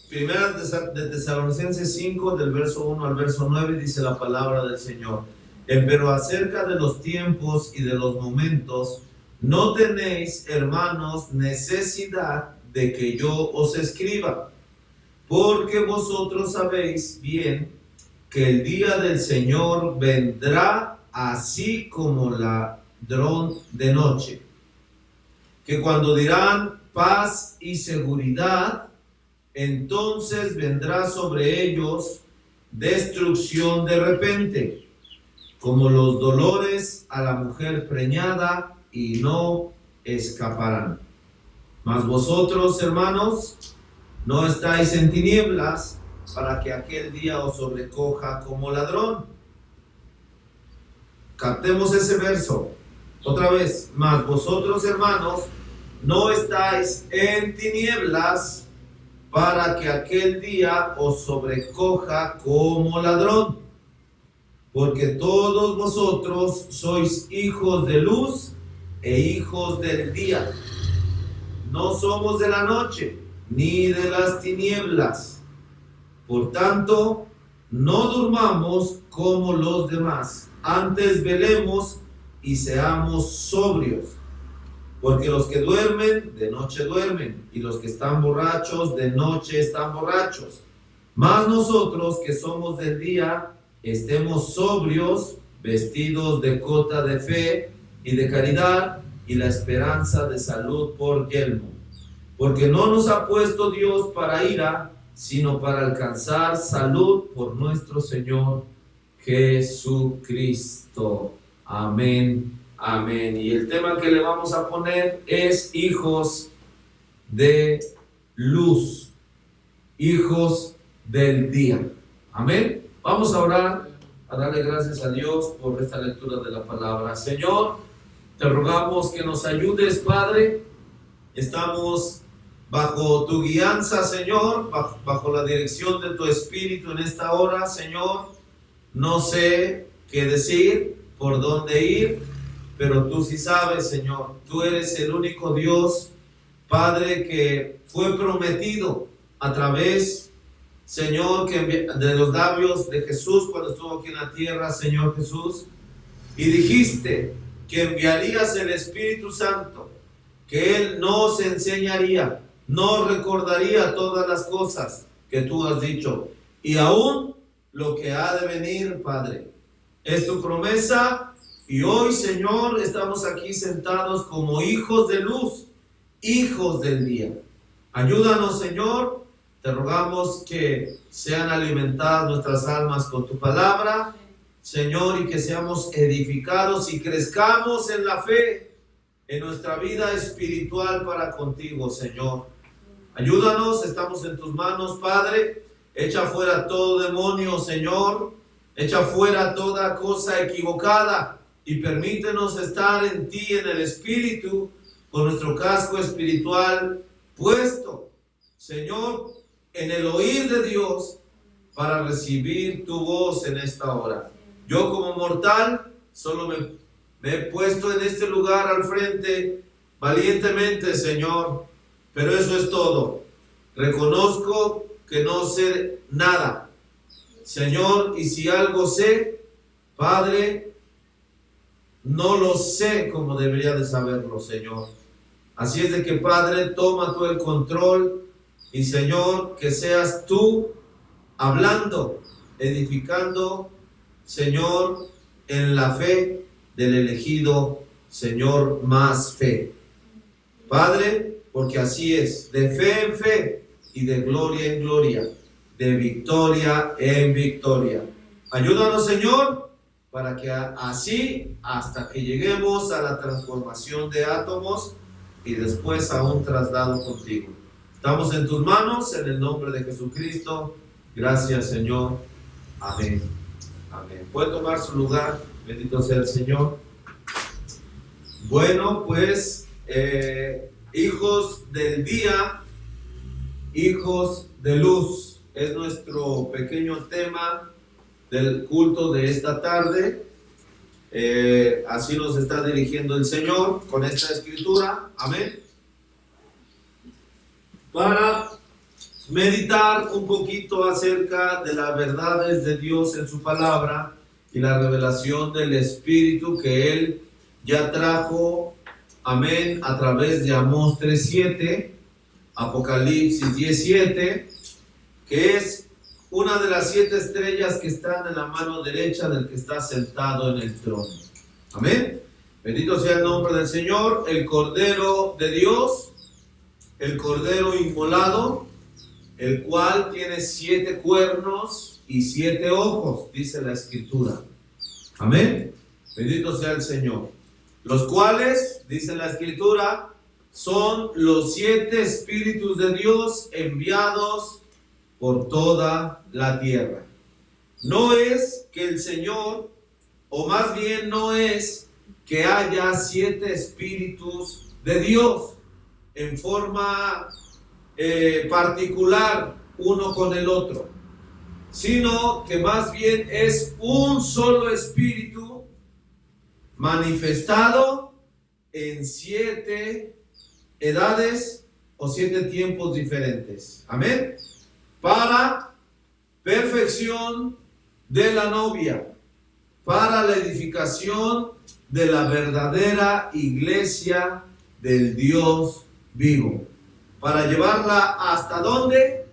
Primera de Tesalonicenses 5, del verso 1 al verso 9, dice la palabra del Señor. Pero acerca de los tiempos y de los momentos, no tenéis, hermanos, necesidad de que yo os escriba, porque vosotros sabéis bien que el día del Señor vendrá así como ladrón de noche, que cuando dirán paz y seguridad, entonces vendrá sobre ellos destrucción de repente, como los dolores a la mujer preñada, y no escaparán. Mas vosotros, hermanos, no estáis en tinieblas, para que aquel día os sobrecoja como ladrón. Captemos ese verso otra vez. Mas vosotros, hermanos, no estáis en tinieblas, para que aquel día os sobrecoja como ladrón. Porque todos vosotros sois hijos de luz e hijos del día. No somos de la noche, ni de las tinieblas. Por tanto, no durmamos como los demás. Antes velemos y seamos sobrios. Porque los que duermen, de noche duermen, y los que están borrachos, de noche están borrachos. Mas nosotros que somos del día, estemos sobrios, vestidos de cota de fe y de caridad, y la esperanza de salud por yelmo. Porque no nos ha puesto Dios para ira, sino para alcanzar salud por nuestro Señor Jesucristo. Amén. Amén. Y el tema que le vamos a poner es hijos de luz, hijos del día. Amén. Vamos a orar, a darle gracias a Dios por esta lectura de la palabra. Señor, te rogamos que nos ayudes, Padre. Estamos bajo tu guianza, Señor, bajo la dirección de tu Espíritu en esta hora, Señor. No sé qué decir, por dónde ir, pero tú sí sabes, Señor. Tú eres el único Dios, Padre, que fue prometido a través, Señor, de los labios de Jesús cuando estuvo aquí en la tierra, Señor Jesús. Y dijiste que enviarías el Espíritu Santo, que Él nos enseñaría, nos recordaría todas las cosas que tú has dicho, y aún lo que ha de venir, Padre. Es tu promesa. Y hoy, Señor, estamos aquí sentados como hijos de luz, hijos del día. Ayúdanos, Señor. Te rogamos que sean alimentadas nuestras almas con tu palabra, Señor, y que seamos edificados y crezcamos en la fe, en nuestra vida espiritual para contigo, Señor. Ayúdanos, estamos en tus manos, Padre. Echa fuera todo demonio, Señor. Echa fuera toda cosa equivocada. Y permítenos estar en ti, en el Espíritu, con nuestro casco espiritual puesto, Señor, en el oír de Dios, para recibir tu voz en esta hora. Yo como mortal, solo me he puesto en este lugar al frente, valientemente, Señor, pero eso es todo. Reconozco que no sé nada, Señor, y si algo sé, Padre, no lo sé como debería de saberlo, Señor. Así es de que, Padre, toma tú el control y, Señor, que seas tú hablando, edificando, Señor, en la fe del elegido, Señor, más fe. Padre, porque así es, de fe en fe y de gloria en gloria, de victoria en victoria. Ayúdanos, Señor, para que así, hasta que lleguemos a la transformación de átomos y después a un traslado contigo. Estamos en tus manos, en el nombre de Jesucristo. Gracias, Señor. Amén. Amén. Puede tomar su lugar. Bendito sea el Señor. Bueno, pues, hijos del día, hijos de luz, es nuestro pequeño tema del culto de esta tarde. Así nos está dirigiendo el Señor con esta escritura. Amén. Para meditar un poquito acerca de las verdades de Dios en su palabra y la revelación del Espíritu que Él ya trajo, amén, a través de Amós 3:7, Apocalipsis 10:7, que es una de las 7 estrellas que están en la mano derecha del que está sentado en el trono. Amén. Bendito sea el nombre del Señor. El Cordero de Dios, el Cordero inmolado, el cual tiene 7 cuernos y 7 ojos, dice la Escritura. Amén. Bendito sea el Señor. Los cuales, dice la Escritura, son los 7 Espíritus de Dios enviados por toda la tierra. No es que el Señor, o más bien no es que haya 7 Espíritus de Dios en forma particular uno con el otro, sino que más bien es un solo Espíritu manifestado en 7 edades o 7 tiempos diferentes. Amén. Para perfección de la novia, para la edificación de la verdadera iglesia del Dios vivo. Para llevarla ¿hasta dónde?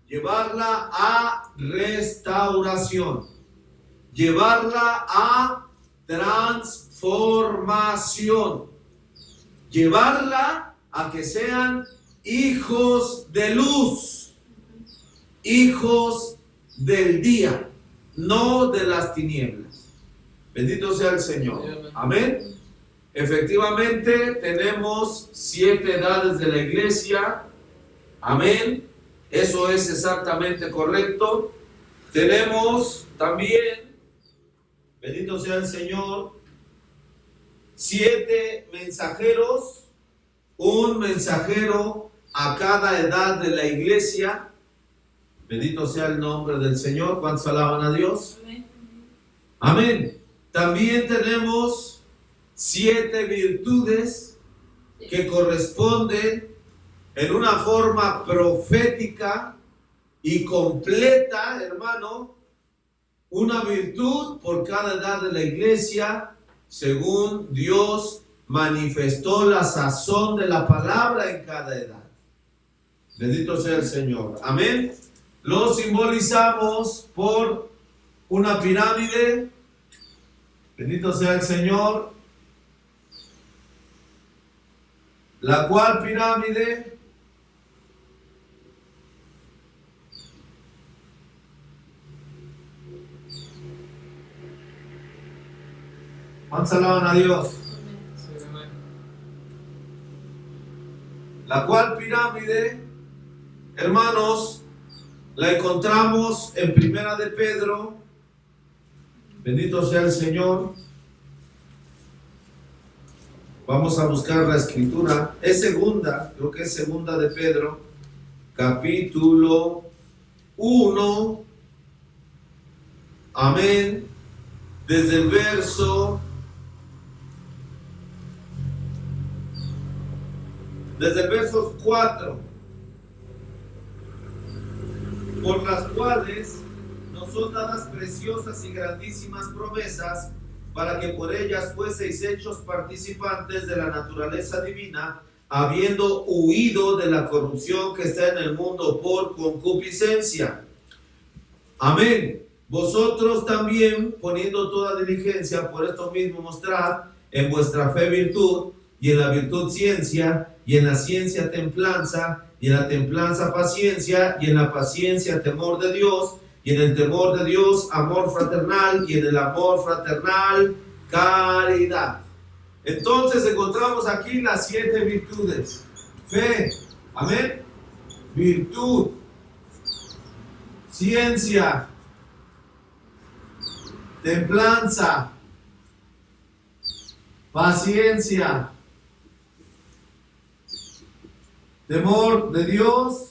Llevarla a restauración. Llevarla a transformación. Llevarla a que sean hijos de luz. Hijos del día, no de las tinieblas. Bendito sea el Señor. Amén. Efectivamente, tenemos 7 edades de la iglesia. Amén. Eso es exactamente correcto. Tenemos también, bendito sea el Señor, 7 mensajeros. Un mensajero a cada edad de la iglesia. Bendito sea el nombre del Señor. ¿Cuántos alaban a Dios? Amén. Amén. También tenemos 7 virtudes que corresponden en una forma profética y completa, hermano, una virtud por cada edad de la iglesia, según Dios manifestó la sazón de la palabra en cada edad. Bendito sea el Señor. Amén. Lo simbolizamos por una pirámide. Bendito sea el Señor. La cual pirámide ¿cuántos alaban a Dios? La cual pirámide, hermanos, la encontramos en Primera de Pedro. Bendito sea el Señor. Vamos a buscar la escritura. Es segunda, creo que es segunda de Pedro, capítulo 1. Amén. Desde el verso 4. Por las cuales nos son dadas preciosas y grandísimas promesas, para que por ellas fueseis hechos participantes de la naturaleza divina, habiendo huido de la corrupción que está en el mundo por concupiscencia. Amén. Vosotros también, poniendo toda diligencia, por esto mismo mostrad en vuestra fe virtud, y en la virtud ciencia, y en la ciencia templanza, y en la templanza paciencia, y en la paciencia temor de Dios, y en el temor de Dios amor fraternal, y en el amor fraternal caridad. Entonces encontramos aquí las 7 virtudes. Fe, amén, virtud, ciencia, templanza, paciencia, temor de Dios.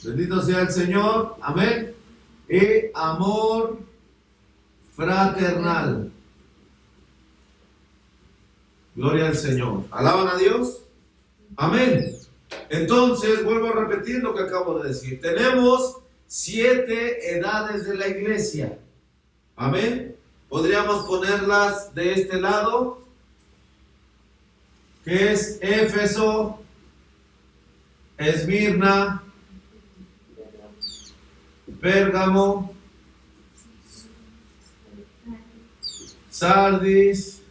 Bendito sea el Señor. Amén. Y amor fraternal. Gloria al Señor. ¿Alaban a Dios? Amén. Entonces, vuelvo a repetir lo que acabo de decir. Tenemos 7 edades de la iglesia. Amén. Podríamos ponerlas de este lado, que es Éfeso, Esmirna, Pérgamo, Sardis,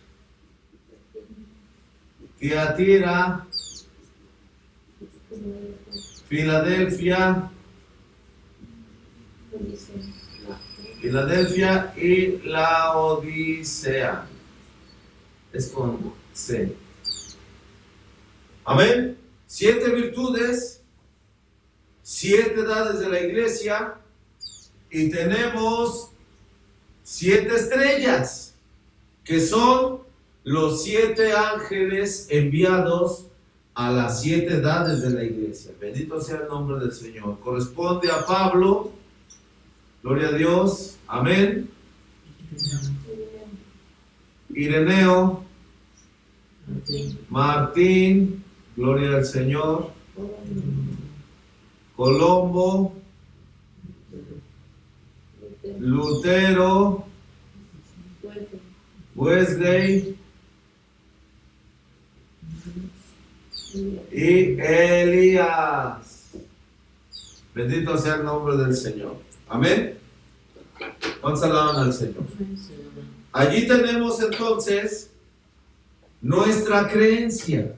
Tiatira, Filadelfia y Laodicea. Es con C. Amén. 7 virtudes, 7 edades de la iglesia, y tenemos 7 estrellas, que son los 7 ángeles enviados a las 7 edades de la iglesia. Bendito sea el nombre del Señor. Corresponde a Pablo. Gloria a Dios. Amén. Ireneo. Martín. Gloria al Señor. Colombo. Lutero. Wesley. Y Elías. Bendito sea el nombre del Señor. Amén. ¿Cuántos alaban al Señor? Allí tenemos entonces nuestra creencia.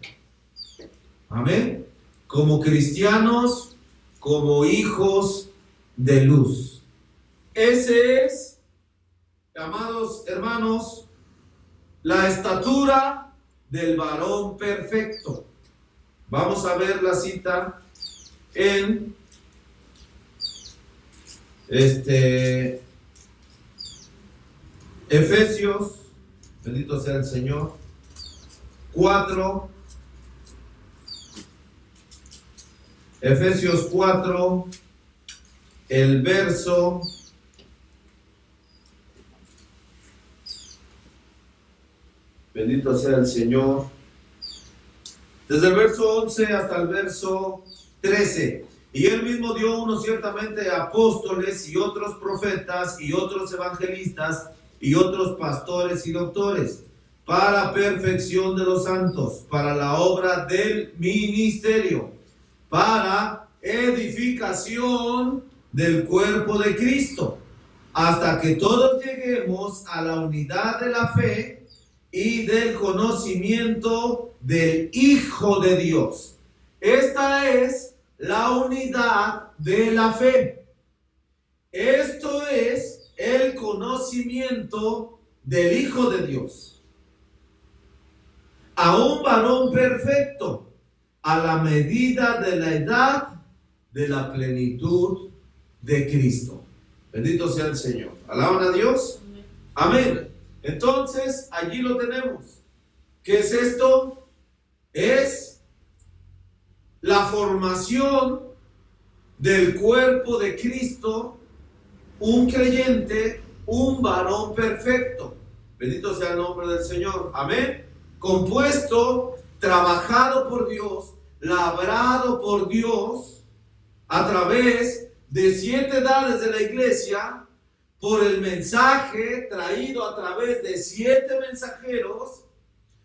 Amén. Como cristianos, como hijos de luz. Ese es, amados hermanos, la estatura del varón perfecto. Vamos a ver la cita en Efesios, bendito sea el Señor, 4, Efesios 4, el verso 'Bendito sea el Señor'. Desde el verso 11 hasta el verso 13. Y él mismo dio unos ciertamente apóstoles y otros profetas y otros evangelistas y otros pastores y doctores, para perfección de los santos, para la obra del ministerio, para edificación del cuerpo de Cristo, hasta que todos lleguemos a la unidad de la fe y del conocimiento del Hijo de Dios. Esta es la unidad de la fe. Esto es el conocimiento del Hijo de Dios. A un varón perfecto, a la medida de la edad de la plenitud de Cristo. Bendito sea el Señor. ¿Alaban a Dios? Amén. Entonces, allí lo tenemos. ¿Qué es esto? Es la formación del cuerpo de Cristo, un creyente, un varón perfecto. Bendito sea el nombre del Señor. Amén. Compuesto, trabajado por Dios, labrado por Dios, a través de 7 edades de la iglesia, por el mensaje traído a través de 7 mensajeros,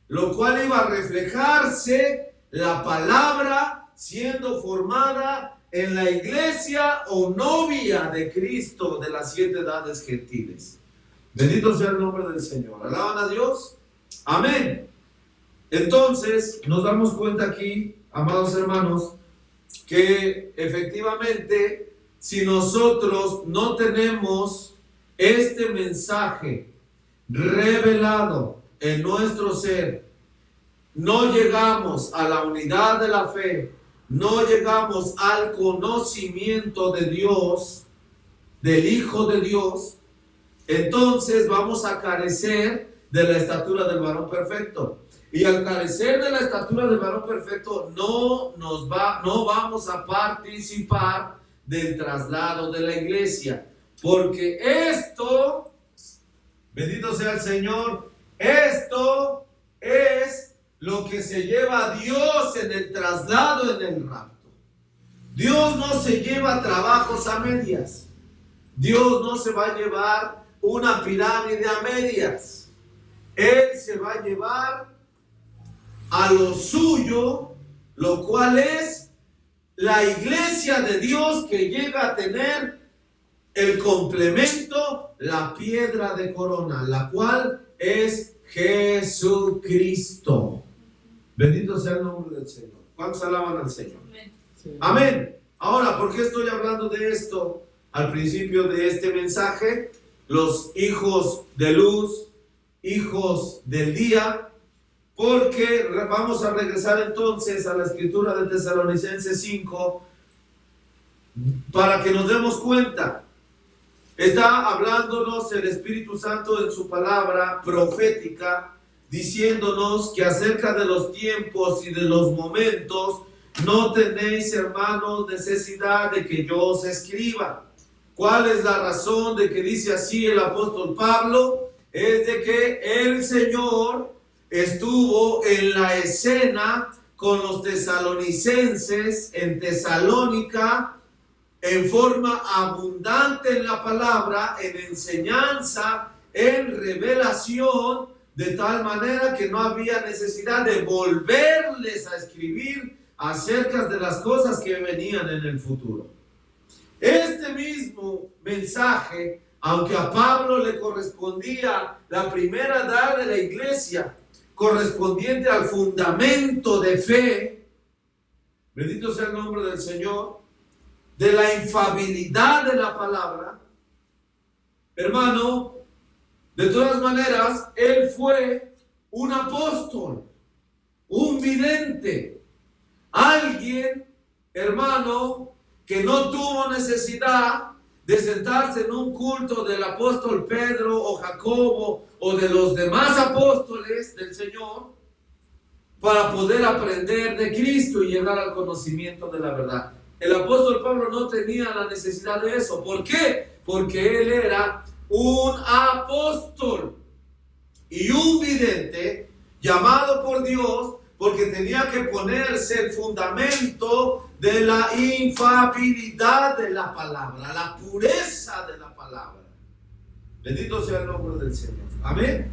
lo cual iba a reflejarse la palabra siendo formada en la iglesia o novia de Cristo de las 7 edades gentiles. Bendito sea el nombre del Señor. ¿Alaban a Dios? Amén. Entonces, nos damos cuenta aquí, amados hermanos, que efectivamente, si nosotros no tenemos este mensaje revelado en nuestro ser, no llegamos a la unidad de la fe, no llegamos al conocimiento de Dios, del Hijo de Dios, entonces vamos a carecer de la estatura del varón perfecto. Y al carecer de la estatura del varón perfecto, no vamos a participar del traslado de la iglesia. Porque esto, bendito sea el Señor, esto es lo que se lleva a Dios en el traslado, en el rapto. Dios no se lleva trabajos a medias. Dios no se va a llevar una pirámide a medias. Él se va a llevar a lo suyo, lo cual es la iglesia de Dios, que llega a tener el complemento, la piedra de corona, la cual es Jesucristo. Bendito sea el nombre del Señor. ¿Cuántos alaban al Señor? Amén. Sí. Amén. Ahora, ¿por qué estoy hablando de esto al principio de este mensaje? Los hijos de luz, hijos del día. Porque vamos a regresar entonces a la escritura de Tesalonicenses 5 para que nos demos cuenta. Está hablándonos el Espíritu Santo en su palabra profética, diciéndonos que acerca de los tiempos y de los momentos no tenéis, hermanos, necesidad de que yo os escriba. ¿Cuál es la razón de que dice así el apóstol Pablo? Es de que el Señor estuvo en la escena con los tesalonicenses en Tesalónica en forma abundante en la palabra, en enseñanza, en revelación, de tal manera que no había necesidad de volverles a escribir acerca de las cosas que venían en el futuro. Este mismo mensaje, aunque a Pablo le correspondía la primera edad de la iglesia, correspondiente al fundamento de fe, bendito sea el nombre del Señor, de la infalibilidad de la palabra, hermano, de todas maneras, él fue un apóstol, un vidente, alguien, hermano, que no tuvo necesidad de sentarse en un culto del apóstol Pedro o Jacobo o de los demás apóstoles del Señor para poder aprender de Cristo y llegar al conocimiento de la verdad. El apóstol Pablo no tenía la necesidad de eso. ¿Por qué? Porque él era un apóstol y un vidente llamado por Dios, porque tenía que ponerse el fundamento de la infalibilidad de la palabra, la pureza de la palabra. Bendito sea el nombre del Señor. Amén.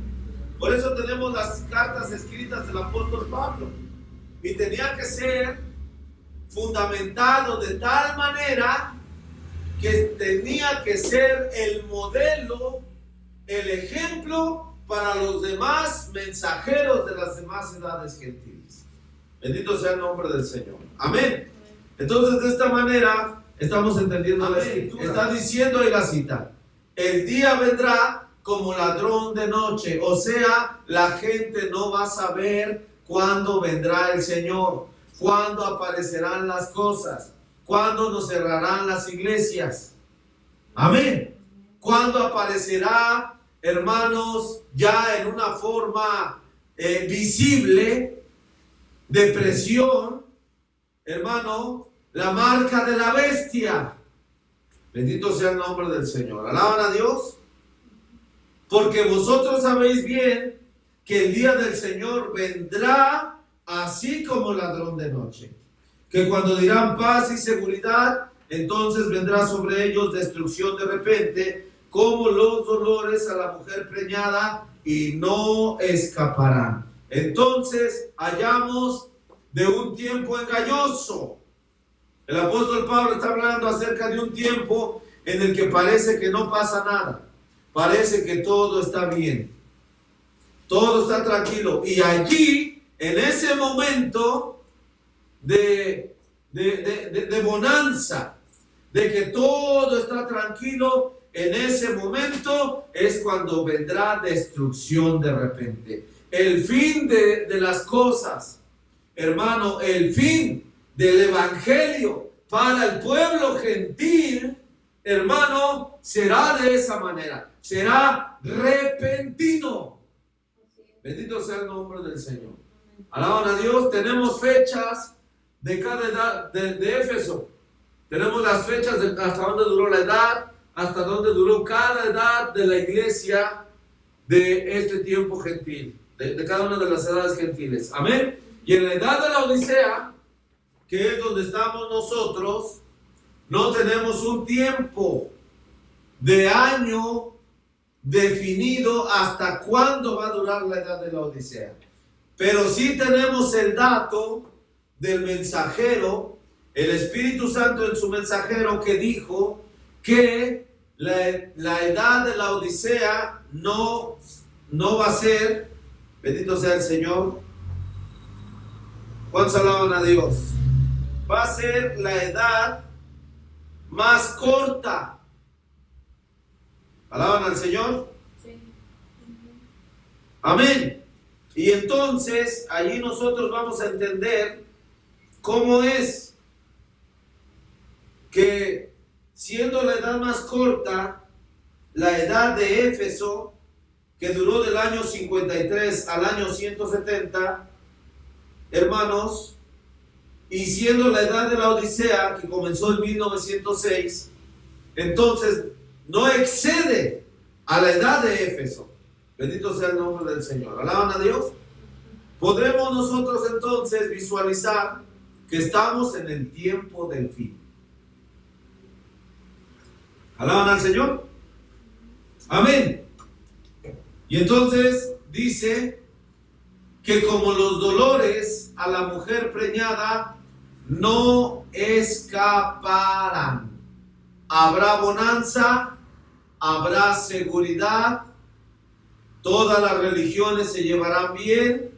Por eso tenemos las cartas escritas del apóstol Pablo. Y tenía que ser fundamentado de tal manera que tenía que ser el modelo, el ejemplo para los demás mensajeros de las demás edades gentiles. Bendito sea el nombre del Señor. Amén. Entonces, de esta manera estamos entendiendo la escritura. Está diciendo ahí la cita: el día vendrá como ladrón de noche. O sea, la gente no va a saber cuándo vendrá el Señor, cuándo aparecerán las cosas, cuándo nos cerrarán las iglesias. Amén. Cuándo aparecerá, hermanos, ya en una forma visible, depresión, hermano, la marca de la bestia. Bendito sea el nombre del Señor. Alaban a Dios. Porque vosotros sabéis bien que el día del Señor vendrá así como ladrón de noche. Que cuando dirán paz y seguridad, entonces vendrá sobre ellos destrucción de repente, como los dolores a la mujer preñada, y no escaparán. Entonces hallamos de un tiempo engañoso. El apóstol Pablo está hablando acerca de un tiempo en el que parece que no pasa nada. Parece que todo está bien. Todo está tranquilo. Y allí, en ese momento de bonanza, de que todo está tranquilo, en ese momento es cuando vendrá destrucción de repente. El fin de las cosas, hermano, el fin del evangelio para el pueblo gentil, hermano, será de esa manera. Será repentino. Bendito sea el nombre del Señor. Alaban a Dios. Tenemos fechas de cada edad de Éfeso. Tenemos las fechas de hasta dónde duró la edad, hasta dónde duró cada edad de la iglesia de este tiempo gentil. de cada una de las edades gentiles. Amén. Y en la edad de la Odisea, que es donde estamos nosotros, no tenemos un tiempo de año definido hasta cuándo va a durar la edad de la Odisea. Pero sí tenemos el dato del mensajero, el Espíritu Santo en su mensajero, que dijo que la edad de la Odisea no va a ser, bendito sea el Señor, ¿cuántos alaban a Dios? Va a ser la edad más corta. ¿Alaban al Señor? Sí. Amén. Y entonces allí nosotros vamos a entender cómo es que, siendo la edad más corta, la edad de Éfeso, que duró del año 53 al año 170, hermanos, y siendo la edad de la Odisea, que comenzó en 1906, entonces no excede a la edad de Éfeso. Bendito sea el nombre del Señor. ¿Alaban a Dios? Podremos nosotros entonces visualizar que estamos en el tiempo del fin. ¿Alaban al Señor? Amén. Y entonces dice que como los dolores a la mujer preñada no escaparán. Habrá bonanza, habrá seguridad, todas las religiones se llevarán bien,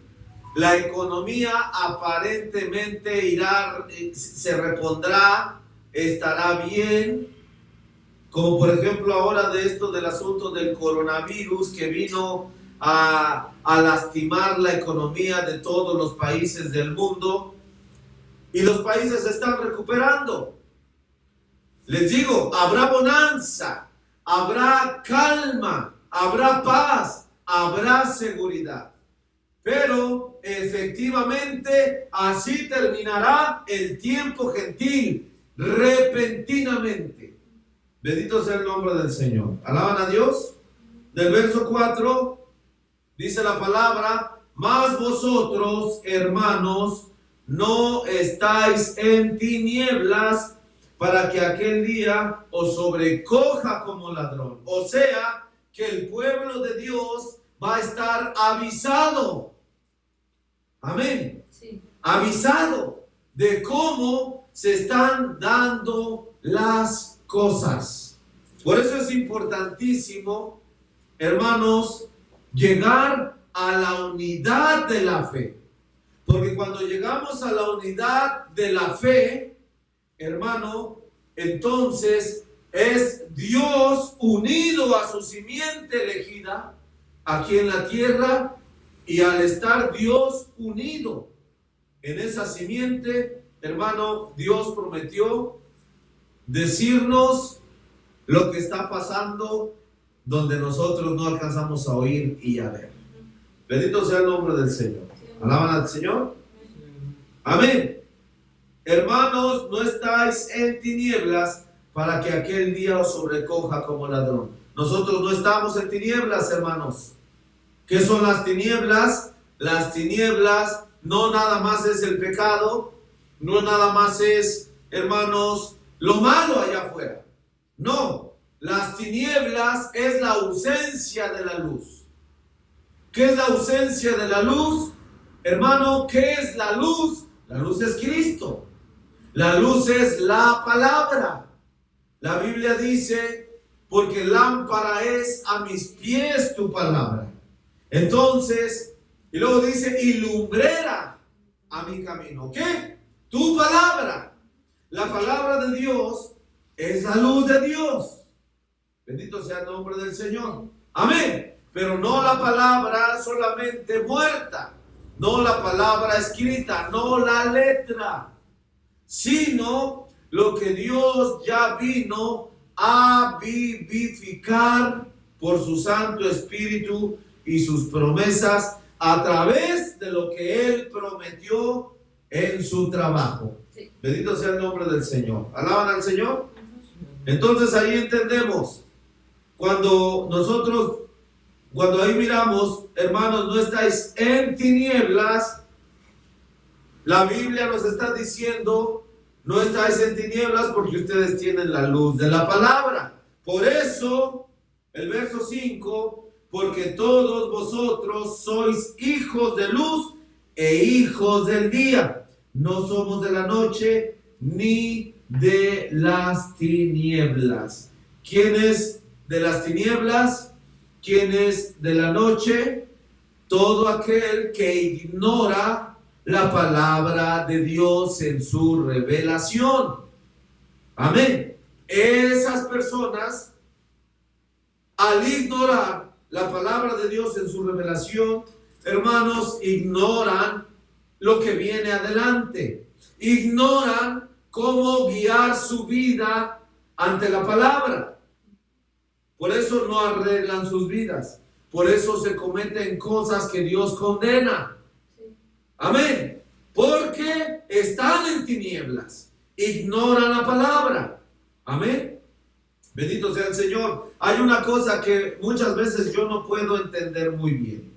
la economía aparentemente se repondrá, estará bien, como por ejemplo ahora de esto del asunto del coronavirus que vino a lastimar la economía de todos los países del mundo, y los países se están recuperando. Les digo, habrá bonanza, habrá calma, habrá paz, habrá seguridad. Pero efectivamente así terminará el tiempo gentil, repentinamente. Bendito sea el nombre del Señor. ¿Alaban a Dios? Del verso 4 dice la palabra: mas vosotros, hermanos, no estáis en tinieblas, para que aquel día os sobrecoja como ladrón. O sea, que el pueblo de Dios va a estar avisado. Amén. Sí. Avisado de cómo se están dando las cosas. Por eso es importantísimo, hermanos, llegar a la unidad de la fe. Porque cuando llegamos a la unidad de la fe, hermano, entonces es Dios unido a su simiente elegida aquí en la tierra, y al estar Dios unido en esa simiente, hermano, Dios prometió decirnos lo que está pasando donde nosotros no alcanzamos a oír y a ver. Bendito sea el nombre del Señor. ¿Alaban al Señor? Amén. Hermanos, no estáis en tinieblas, para que aquel día os sobrecoja como ladrón. Nosotros no estamos en tinieblas, hermanos. ¿Qué son las tinieblas? Las tinieblas no nada más es el pecado, no nada más es, hermanos, lo malo allá afuera. No, las tinieblas es la ausencia de la luz. ¿Qué es la ausencia de la luz? Hermano, ¿qué es la luz? La luz es Cristo. La luz es la palabra. La Biblia dice, porque lámpara es a mis pies tu palabra. Entonces, y luego dice, y lumbrera a mi camino. ¿Qué? Tu palabra. La palabra de Dios es la luz de Dios. Bendito sea el nombre del Señor. Amén. Pero no la palabra solamente muerta, no la palabra escrita, no la letra, sino lo que Dios ya vino a vivificar por su Santo Espíritu y sus promesas a través de lo que Él prometió en su trabajo. Sí. Bendito sea el nombre del Señor. ¿Alaban al Señor? Entonces ahí entendemos, cuando nosotros cuando ahí miramos, hermanos, no estáis en tinieblas, la Biblia nos está diciendo, no estáis en tinieblas porque ustedes tienen la luz de la palabra. Por eso, el verso 5, porque todos vosotros sois hijos de luz e hijos del día. No somos de la noche ni de las tinieblas. ¿Quién es de las tinieblas? ¿Quién es de la noche? Todo aquel que ignora la palabra de Dios en su revelación. Amén. Esas personas, al ignorar la palabra de Dios en su revelación, hermanos, ignoran lo que viene adelante. Ignoran cómo guiar su vida ante la palabra. Por eso no arreglan sus vidas. Por eso se cometen cosas que Dios condena. Amén. Porque están en tinieblas. Ignoran la palabra. Amén. Bendito sea el Señor. Hay una cosa que muchas veces yo no puedo entender muy bien.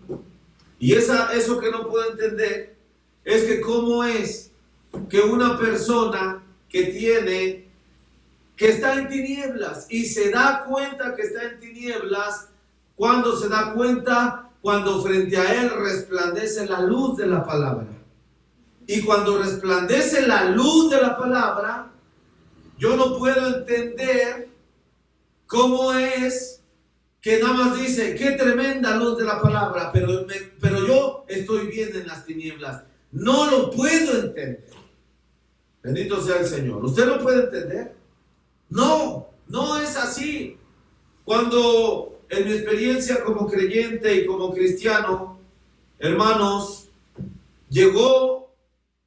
Y eso que no puedo entender es que cómo es que una persona que está en tinieblas y se da cuenta que está en tinieblas, cuando se da cuenta, cuando frente a él resplandece la luz de la palabra. Y cuando resplandece la luz de la palabra, yo no puedo entender cómo es que nada más dice, qué tremenda luz de la palabra, pero yo estoy bien en las tinieblas. No lo puedo entender. Bendito sea el Señor. ¿Usted lo puede entender? No, no es así. Cuando en mi experiencia como creyente y como cristiano, hermanos, llegó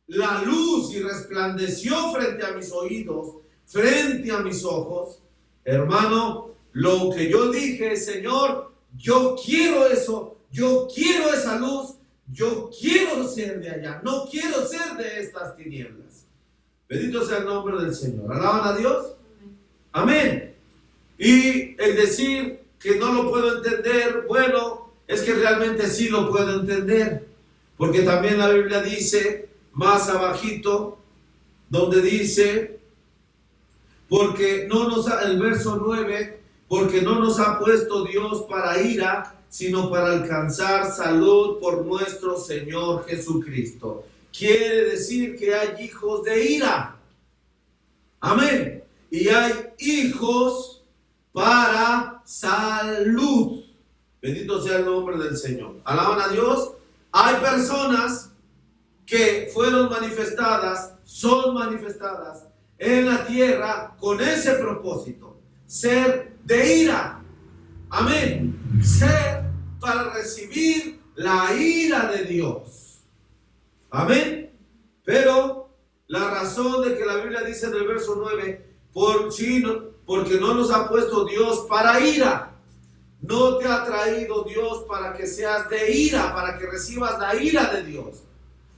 la luz y resplandeció frente a mis oídos, frente a mis ojos, hermano, lo que yo dije, Señor, yo quiero eso, yo quiero esa luz, yo quiero ser de allá, no quiero ser de estas tinieblas. Bendito sea el nombre del Señor. ¿Alaban a Dios? Amén. Y el decir que no lo puedo entender, bueno, es que realmente sí lo puedo entender. Porque también la Biblia dice, más abajito, donde dice, porque no nos ha, el verso 9, porque no nos ha puesto Dios para ira, sino para alcanzar salud por nuestro Señor Jesucristo. Quiere decir que hay hijos de ira. Amén. Y hay hijos para salud. Bendito sea el nombre del Señor. Alaban a Dios. Hay personas que fueron manifestadas, son manifestadas en la tierra con ese propósito. Ser de ira. Amén. Ser para recibir la ira de Dios. Amén. Pero la razón de que la Biblia dice en el verso 9, porque no nos ha puesto Dios para ira. No te ha traído Dios para que seas de ira, para que recibas la ira de Dios,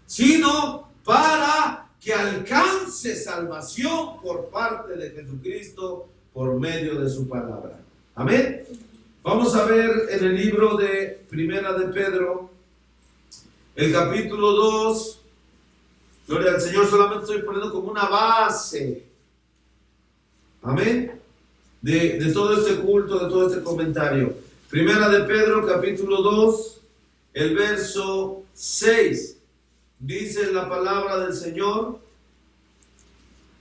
sino para que alcances salvación por parte de Jesucristo por medio de su palabra. Amén. Vamos a ver en el libro de Primera de Pedro, el capítulo 2. Gloria al Señor, solamente estoy poniendo como una base. Amén. De todo este culto, de todo este comentario. Primera de Pedro, capítulo 2, el verso 6. Dice la palabra del Señor,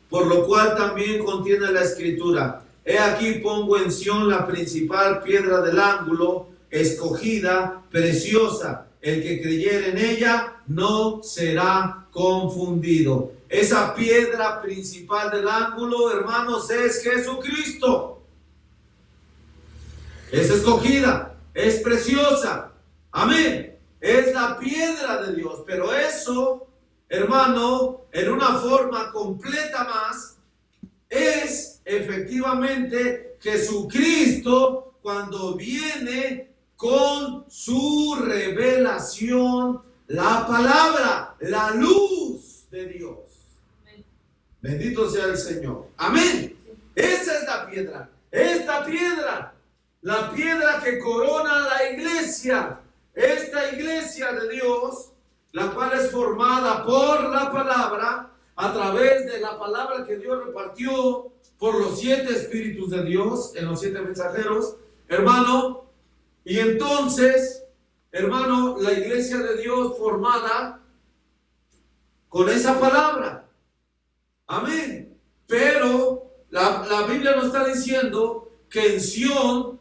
por lo cual también contiene la Escritura. He aquí pongo en Sión la principal piedra del ángulo, escogida, preciosa. El que creyere en ella no será confundido. Esa piedra principal del ángulo, hermanos, es Jesucristo. Es escogida, es preciosa. Amén. Es la piedra de Dios. Pero eso, hermano, en una forma completa más, es efectivamente Jesucristo cuando viene con su revelación, la palabra, la luz de Dios. Amén. Bendito sea el Señor. Amén. Esa es la piedra. Esta piedra la piedra que corona la iglesia. Esta iglesia de Dios, la cual es formada por la palabra, a través de la palabra que Dios repartió por los 7 espíritus de Dios, en los 7 mensajeros, hermano. Y entonces, hermano, la iglesia de Dios formada con esa palabra. Amén. Pero la Biblia nos está diciendo que en Sión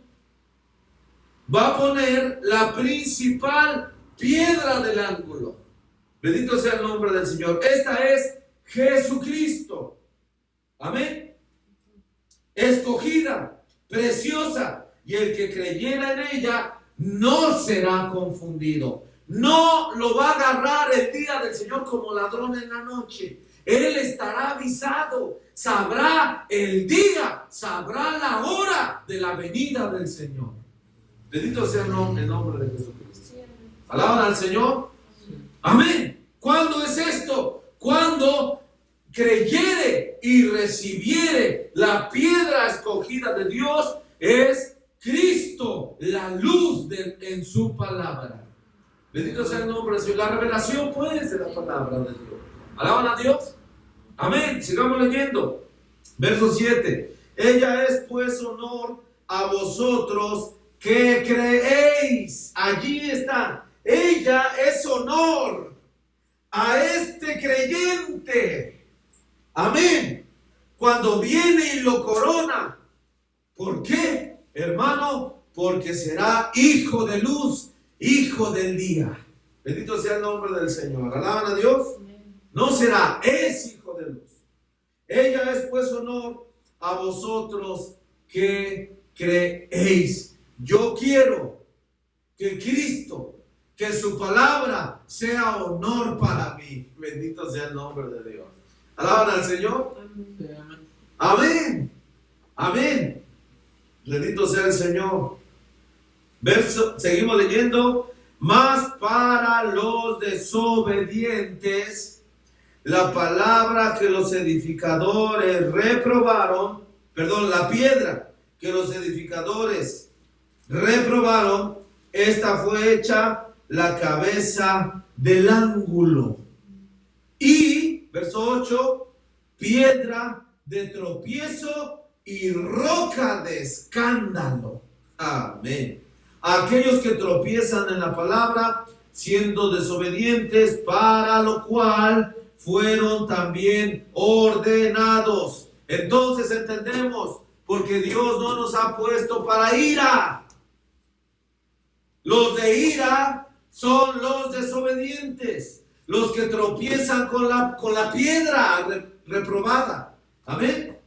va a poner la principal piedra del ángulo. Bendito sea el nombre del Señor. Esta es Jesucristo. Amén. Escogida, preciosa, y el que creyera en ella no será confundido. No lo va a agarrar el día del Señor como ladrón en la noche. Él estará avisado, sabrá el día, sabrá la hora de la venida del Señor. Bendito sea el nombre de Jesucristo. ¿Alaban al Señor? Amén. ¿Cuándo es esto? Cuando creyere y recibiere la piedra escogida de Dios, es Cristo, la luz en su palabra. Bendito sea el nombre de Dios. La revelación pues de la palabra de Dios. ¿Alaban a Dios? Amén. Sigamos leyendo. Verso 7. Ella es pues honor a vosotros que creéis. Allí está. Ella es honor a este creyente. Amén. Cuando viene y lo corona. ¿Por qué, hermano? Porque será hijo de luz, hijo del día. Bendito sea el nombre del Señor. ¿Alaban a Dios? No será, es hijo de luz. Ella es pues honor a vosotros que creéis. Yo quiero que Cristo, que su palabra sea honor para mí. Bendito sea el nombre de Dios. ¿Alaban al Señor? Amén. Amén. Bendito sea el Señor. Seguimos leyendo. Mas para los desobedientes, la palabra que los edificadores reprobaron, la piedra que los edificadores reprobaron, esta fue hecha la cabeza del ángulo. Y, verso 8, piedra de tropiezo y roca de escándalo. Amén. Aquellos que tropiezan en la palabra, siendo desobedientes, para lo cual fueron también ordenados. Entonces entendemos, porque Dios no nos ha puesto para ira. Los de ira son los desobedientes, los que tropiezan con la piedra reprobada. Amén.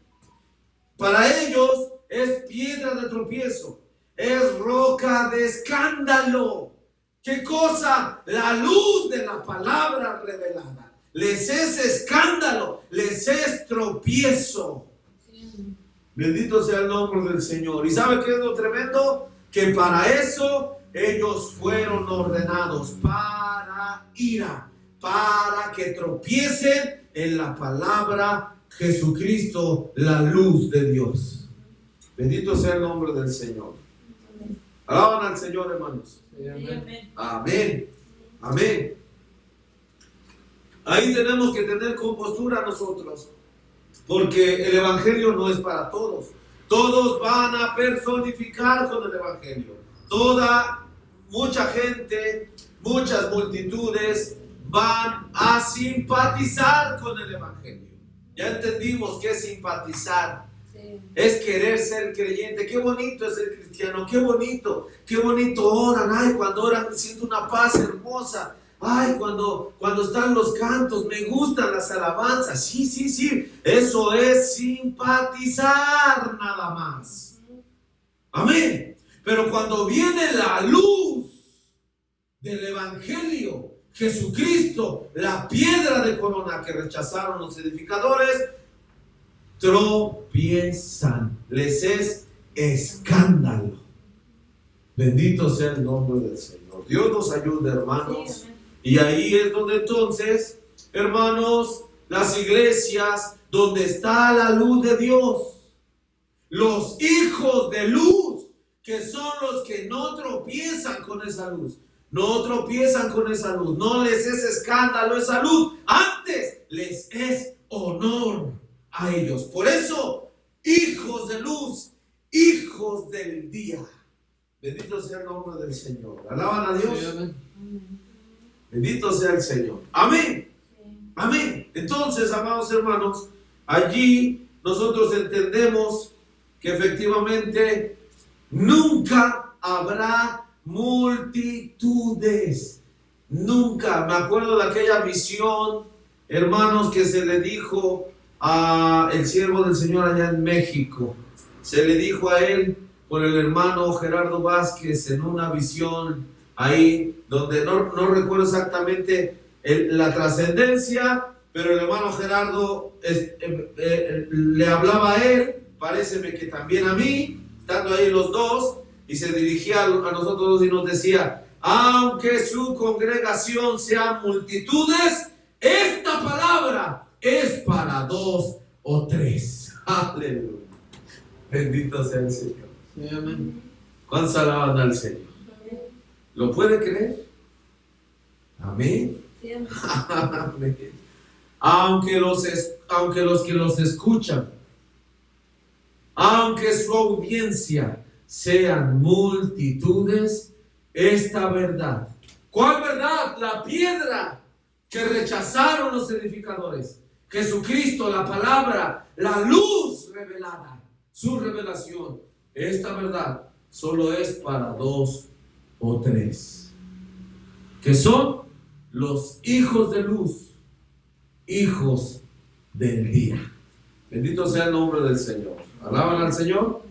Para ellos es piedra de tropiezo, es roca de escándalo. ¿Qué cosa? La luz de la palabra revelada. Les es escándalo, les es tropiezo. Sí. Bendito sea el nombre del Señor. ¿Y sabe qué es lo tremendo? Que para eso ellos fueron ordenados, para ira, para que tropiecen en la palabra Jesucristo, la luz de Dios. Bendito sea el nombre del Señor. Alaban al Señor, hermanos. Amén. Amén. Amén. Ahí tenemos que tener compostura nosotros, porque el evangelio no es para todos. Todos van a personificar con el evangelio. Mucha gente, muchas multitudes van a simpatizar con el evangelio. Ya entendimos qué es simpatizar. Sí. Es querer ser creyente. Qué bonito es ser cristiano. Qué bonito oran. Ay, cuando oran siento una paz hermosa. Ay, cuando están los cantos, me gustan las alabanzas. Sí. Eso es simpatizar nada más. Amén. Pero cuando viene la luz del evangelio, Jesucristo, la piedra de corona que rechazaron los edificadores, tropiezan. Les es escándalo. Bendito sea el nombre del Señor. Dios nos ayude, hermanos. Y ahí es donde entonces, hermanos, las iglesias donde está la luz de Dios, los hijos de luz, que son los que no tropiezan con esa luz. No tropiezan con esa luz. No les es escándalo esa luz. Antes les es honor a ellos. Por eso, hijos de luz, hijos del día. Bendito sea el nombre del Señor. ¿Alaban a Dios? Sí, amén. Bendito sea el Señor. Amén. Amén. Entonces, amados hermanos, allí nosotros entendemos que efectivamente nunca habrá multitudes. Nunca. Me acuerdo de aquella visión, hermanos, que se le dijo a el siervo del Señor allá en México. Se le dijo a él por el hermano Gerardo Vázquez en una visión ahí, donde no recuerdo exactamente la trascendencia, pero el hermano Gerardo le hablaba a él, paréceme que también a mí, estando ahí los dos, y se dirigía a nosotros dos y nos decía: aunque su congregación sea multitudes, esta palabra es para 2 o 3. Aleluya. Bendito sea el Señor. Sí, amén. ¿Cuántos alaban al Señor? ¿Lo puede creer? Amén. Sí, amén. Amén. Aunque los que los escuchan, aunque su audiencia sean multitudes, esta verdad. ¿Cuál verdad? La piedra que rechazaron los edificadores. Jesucristo, la palabra, la luz revelada, su revelación. Esta verdad solo es para 2 o 3, que son los hijos de luz, hijos del día. Bendito sea el nombre del Señor. ¿Alaban al Señor?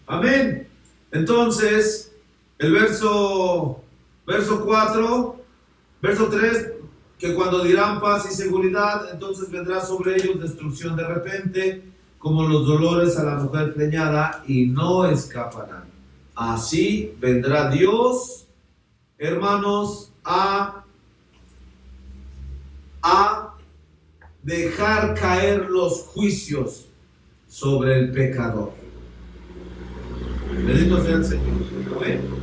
Amén. Entonces, el verso 4, verso 3, que cuando dirán paz y seguridad, entonces vendrá sobre ellos destrucción de repente, como los dolores a la mujer preñada, y no escaparán. Así vendrá Dios, hermanos, a dejar caer los juicios sobre el pecador. Bendito sea el Señor. Amén.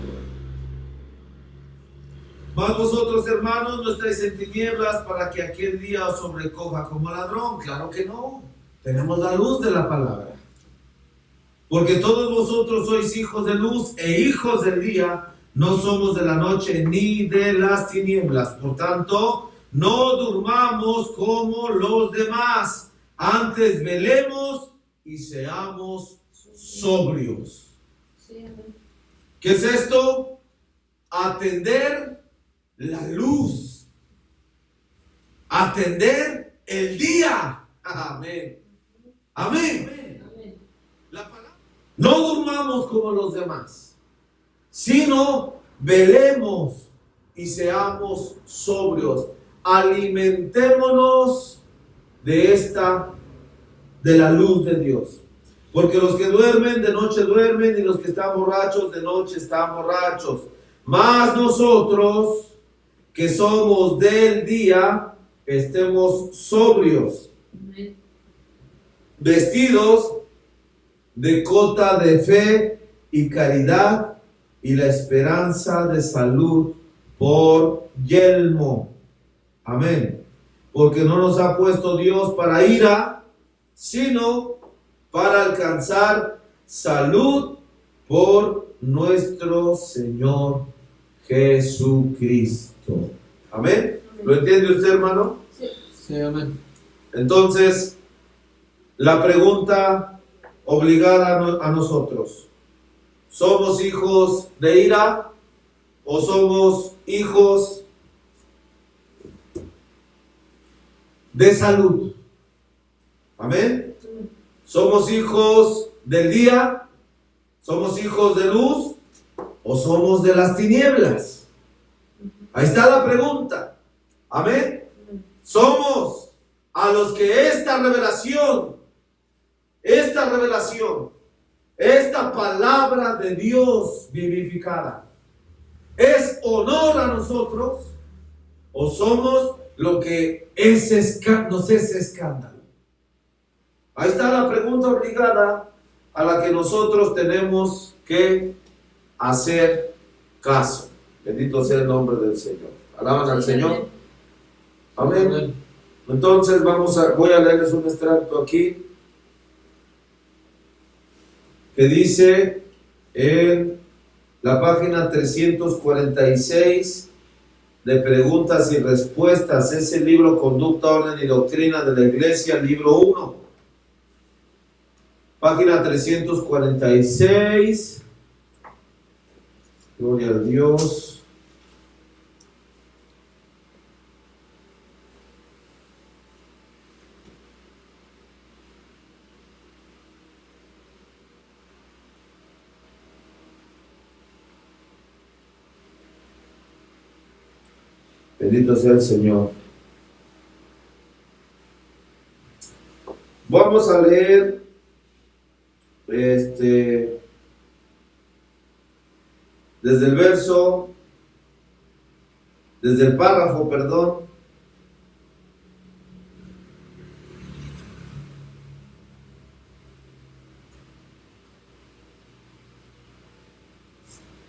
Mas vosotros, hermanos, no estáis en tinieblas para que aquel día os sobrecoja como ladrón. Claro que no. Tenemos la luz de la palabra. Porque todos vosotros sois hijos de luz e hijos del día. No somos de la noche ni de las tinieblas. Por tanto, no durmamos como los demás. Antes velemos y seamos sobrios. Sí, amén. ¿Qué es esto? Atender la luz. Atender el día. Amén. Amén. Amén. La palabra. No durmamos como los demás, sino velemos y seamos sobrios. Alimentémonos de la luz de Dios. Porque los que duermen de noche duermen, y los que están borrachos de noche están borrachos. Mas nosotros, que somos del día, estemos sobrios, Amén. vestidos de cota de fe y caridad, y la esperanza de salud por yelmo. Amén. Porque no nos ha puesto Dios para ira, sino para alcanzar salud por nuestro Señor Jesucristo. Amén. ¿Lo entiende usted, hermano? Sí. Sí, amén. Entonces, la pregunta obligada a nosotros: ¿somos hijos de ira o somos hijos de salud? Amén. ¿Somos hijos del día? ¿Somos hijos de luz o somos de las tinieblas? Ahí está la pregunta. Amén. Somos a los que esta revelación, esta palabra de Dios vivificada es honor a nosotros, o somos lo que nos es escándalo. Ahí está la pregunta obligada a la que nosotros tenemos que hacer caso. Bendito sea el nombre del Señor. Alaban al Señor. Amén. Entonces voy a leerles un extracto aquí que dice en la página 346 de preguntas y respuestas. Es el libro Conducta, Orden y Doctrina de la Iglesia, libro 1. Página 346. Gloria a Dios. Bendito sea el Señor. Vamos a leer desde el párrafo, perdón.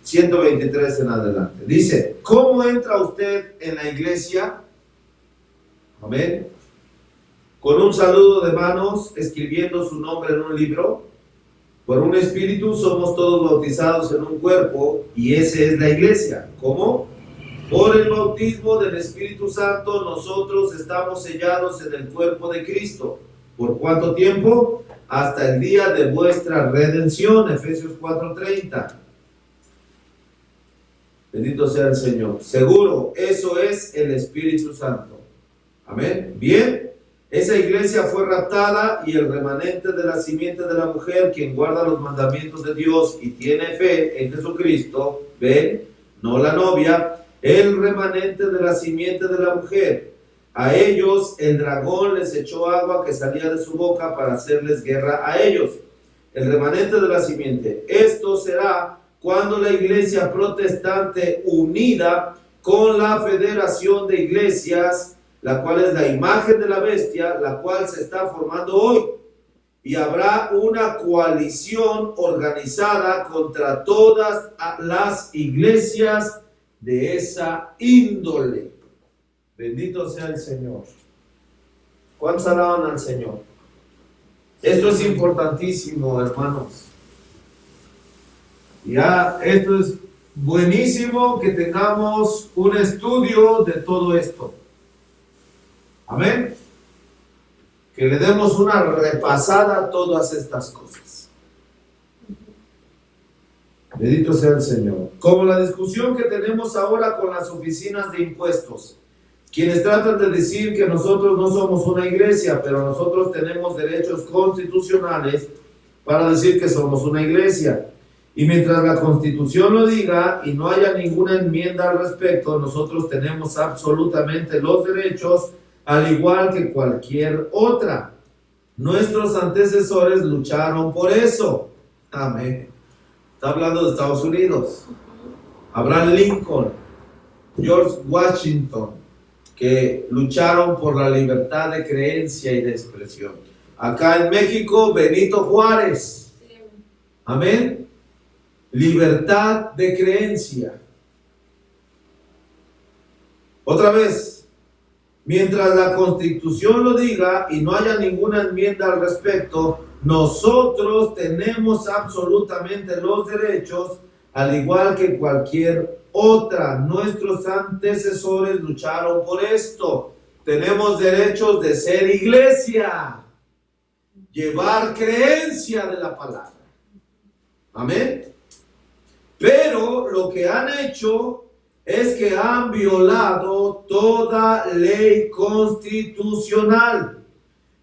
...123 en adelante. Dice: ¿cómo entra usted en la iglesia? Amén. Con un saludo de manos, escribiendo su nombre en un libro. Por un espíritu somos todos bautizados en un cuerpo, y ese es la iglesia. ¿Cómo? Por el bautismo del Espíritu Santo nosotros estamos sellados en el cuerpo de Cristo. ¿Por cuánto tiempo? Hasta el día de vuestra redención. Efesios 4:30. Bendito sea el Señor. Seguro, eso es el Espíritu Santo. Amén. Bien, esa iglesia fue raptada, y el remanente de la simiente de la mujer, quien guarda los mandamientos de Dios y tiene fe en Jesucristo, ven, no la novia, el remanente de la simiente de la mujer. A ellos el dragón les echó agua que salía de su boca para hacerles guerra a ellos. El remanente de la simiente. Esto será cuando la iglesia protestante, unida con la federación de iglesias, la cual es la imagen de la bestia, la cual se está formando hoy, y habrá una coalición organizada contra todas las iglesias de esa índole. Bendito sea el Señor. ¿Cuántos alaban al Señor? Esto es importantísimo, hermanos. Ya, esto es buenísimo, que tengamos un estudio de todo esto. Amén. Que le demos una repasada a todas estas cosas. Bendito sea el Señor. Como la discusión que tenemos ahora con las oficinas de impuestos, quienes tratan de decir que nosotros no somos una iglesia, pero nosotros tenemos derechos constitucionales para decir que somos una iglesia. Y mientras la Constitución lo diga y no haya ninguna enmienda al respecto, nosotros tenemos absolutamente los derechos, al igual que cualquier otra. Nuestros antecesores lucharon por eso. Amén. Está hablando de Estados Unidos. Abraham Lincoln, George Washington, que lucharon por la libertad de creencia y de expresión. Acá en México, Benito Juárez. Amén. Libertad de creencia. Otra vez, mientras la Constitución lo diga y no haya ninguna enmienda al respecto, nosotros tenemos absolutamente los derechos, al igual que cualquier otra. Nuestros antecesores lucharon por esto. Tenemos derechos de ser iglesia, llevar creencia de la palabra. Amén. Pero lo que han hecho es que han violado toda ley constitucional,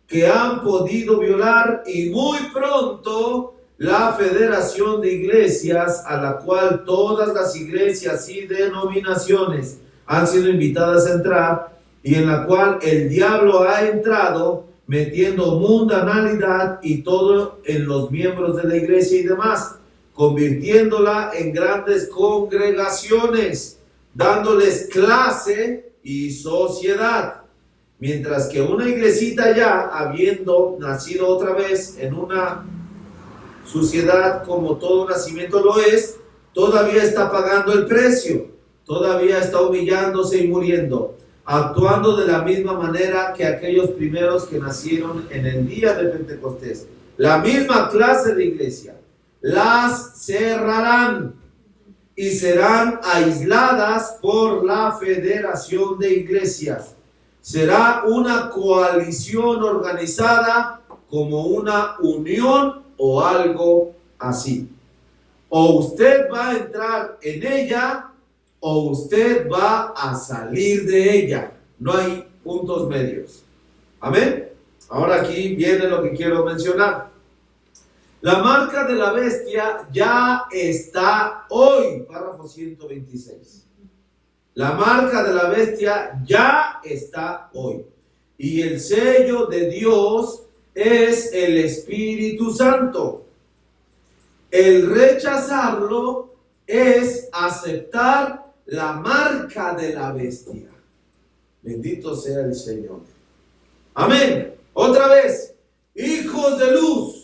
que han podido violar, y muy pronto la Federación de Iglesias, a la cual todas las iglesias y denominaciones han sido invitadas a entrar, y en la cual el diablo ha entrado metiendo mundanalidad y todo en los miembros de la iglesia y demás, convirtiéndola en grandes congregaciones, dándoles clase y sociedad. Mientras que una iglesita ya, habiendo nacido otra vez en una suciedad como todo nacimiento lo es, todavía está pagando el precio, todavía está humillándose y muriendo, actuando de la misma manera que aquellos primeros que nacieron en el día de Pentecostés. La misma clase de iglesia. Las cerrarán y serán aisladas por la Federación de Iglesias. Será una coalición organizada como una unión o algo así. O usted va a entrar en ella o usted va a salir de ella. No hay puntos medios. Amén. Ahora aquí viene lo que quiero mencionar. La marca de la bestia ya está hoy. Párrafo 126. La marca de la bestia ya está hoy. Y el sello de Dios es el Espíritu Santo. El rechazarlo es aceptar la marca de la bestia. Bendito sea el Señor. Amén. Otra vez. Hijos de luz.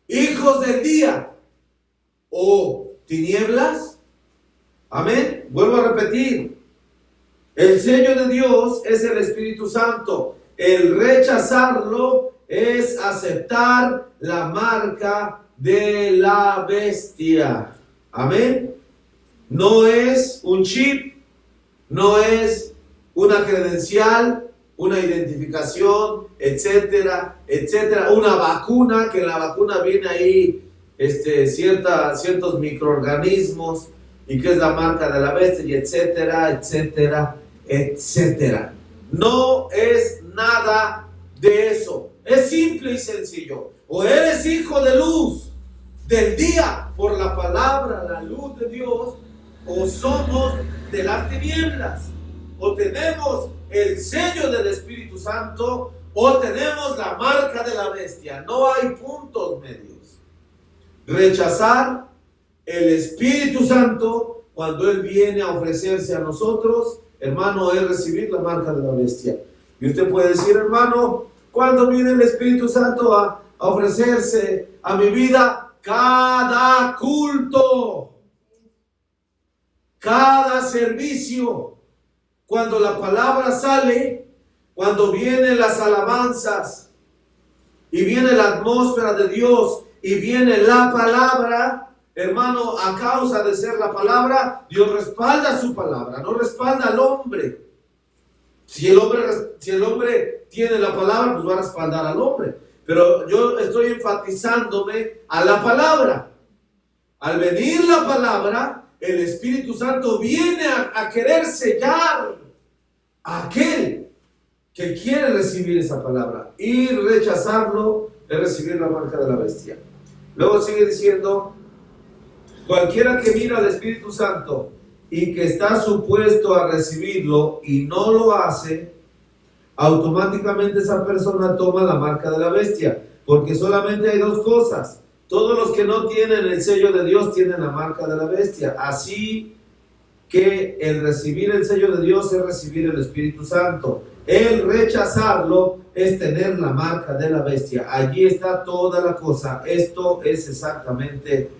Hijos del día. O tinieblas. Amén. Vuelvo a repetir. El sello de Dios es el Espíritu Santo. El rechazarlo es aceptar la marca de la bestia. Amén. No es un chip, no es una credencial, una identificación, etcétera, etcétera. Una vacuna, que en la vacuna viene ahí ciertos microorganismos y que es la marca de la bestia, y etcétera, etcétera, etcétera. No es nada de eso. Es simple y sencillo. O eres hijo de luz del día por la palabra, la luz de Dios, o somos de las tinieblas. O tenemos el sello del Espíritu Santo o tenemos la marca de la bestia. No hay puntos medios. Rechazar el Espíritu Santo cuando Él viene a ofrecerse a nosotros, hermano, es recibir la marca de la bestia. Y usted puede decir, hermano, ¿cuándo viene el Espíritu Santo a ofrecerse a mi vida? Cada culto, cada servicio, cuando la palabra sale, cuando vienen las alabanzas y viene la atmósfera de Dios y viene la palabra, hermano, a causa de ser la palabra, Dios respalda su palabra, no respalda al hombre. Si el hombre tiene la palabra, pues va a respaldar al hombre. Pero yo estoy enfatizándome a la palabra. Al venir la palabra, el Espíritu Santo viene a querer sellar a aquel que quiere recibir esa palabra. Y rechazarlo es recibir la marca de la bestia. Luego sigue diciendo, cualquiera que mira al Espíritu Santo y que está supuesto a recibirlo y no lo hace, automáticamente esa persona toma la marca de la bestia, porque solamente hay dos cosas. Todos los que no tienen el sello de Dios tienen la marca de la bestia. Así que el recibir el sello de Dios es recibir el Espíritu Santo. El rechazarlo es tener la marca de la bestia. Allí está toda la cosa. Esto es exactamente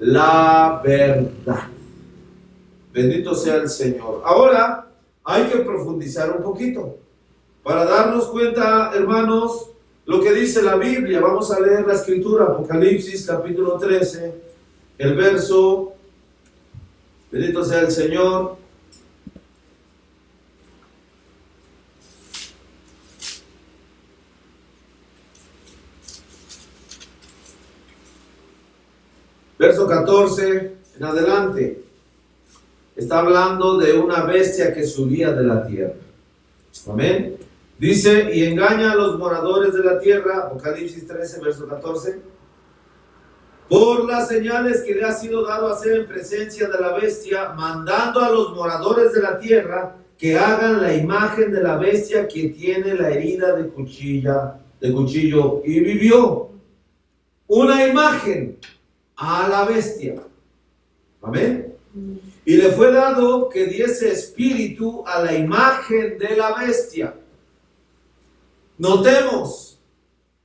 la verdad. Bendito sea el Señor. Ahora hay que profundizar un poquito para darnos cuenta, hermanos, lo que dice la Biblia. Vamos a leer la escritura, Apocalipsis capítulo 13, el verso, bendito sea el Señor. Verso 14 en adelante. Está hablando de una bestia que subía de la tierra. Amén. Dice, y engaña a los moradores de la tierra, Apocalipsis 13, verso 14, por las señales que le ha sido dado hacer en presencia de la bestia, mandando a los moradores de la tierra que hagan la imagen de la bestia que tiene la herida de cuchillo, y vivió. Una imagen a la bestia. Amén. Y le fue dado que diese espíritu a la imagen de la bestia. Notemos,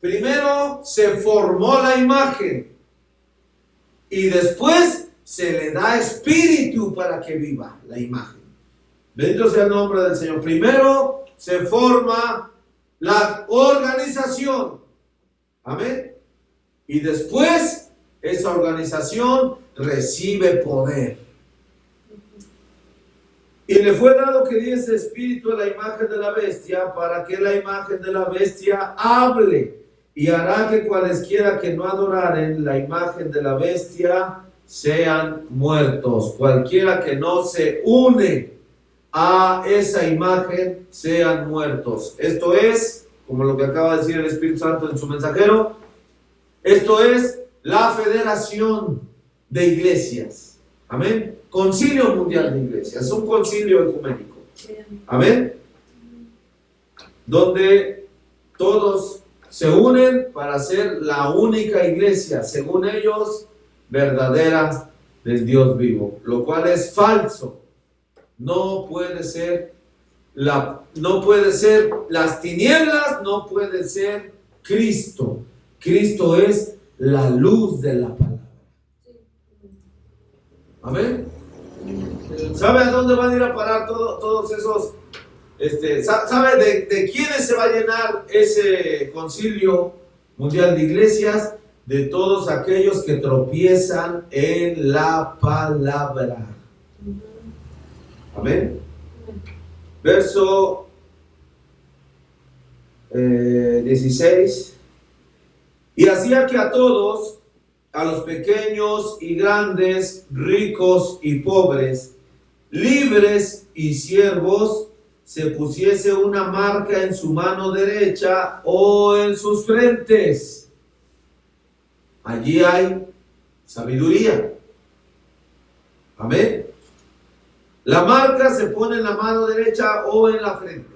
primero se formó la imagen y después se le da espíritu para que viva la imagen. Bendito sea el nombre del Señor. Primero se forma la organización. Amén. Y después esa organización recibe poder. Y le fue dado que diese espíritu a la imagen de la bestia, para que la imagen de la bestia hable, y hará que cualesquiera que no adoraren la imagen de la bestia sean muertos. Cualquiera que no se une a esa imagen sean muertos. Esto es, como lo que acaba de decir el Espíritu Santo en su mensajero, esto es la federación de iglesias. Amén. Concilio Mundial de Iglesias, un concilio ecuménico. Amén. Donde todos se unen para ser la única iglesia, según ellos, verdadera del Dios vivo, lo cual es falso. No puede ser las tinieblas, no puede ser Cristo. Cristo es la luz de la palabra. Amén. ¿Sabe a dónde van a ir a parar todos esos? ¿Sabe de quiénes se va a llenar ese concilio mundial de iglesias? De todos aquellos que tropiezan en la palabra. Amén. Verso 16. Y hacía que a todos, a los pequeños y grandes, ricos y pobres, libres y siervos, se pusiese una marca en su mano derecha o en sus frentes. Allí hay sabiduría. Amén. La marca se pone en la mano derecha o en la frente.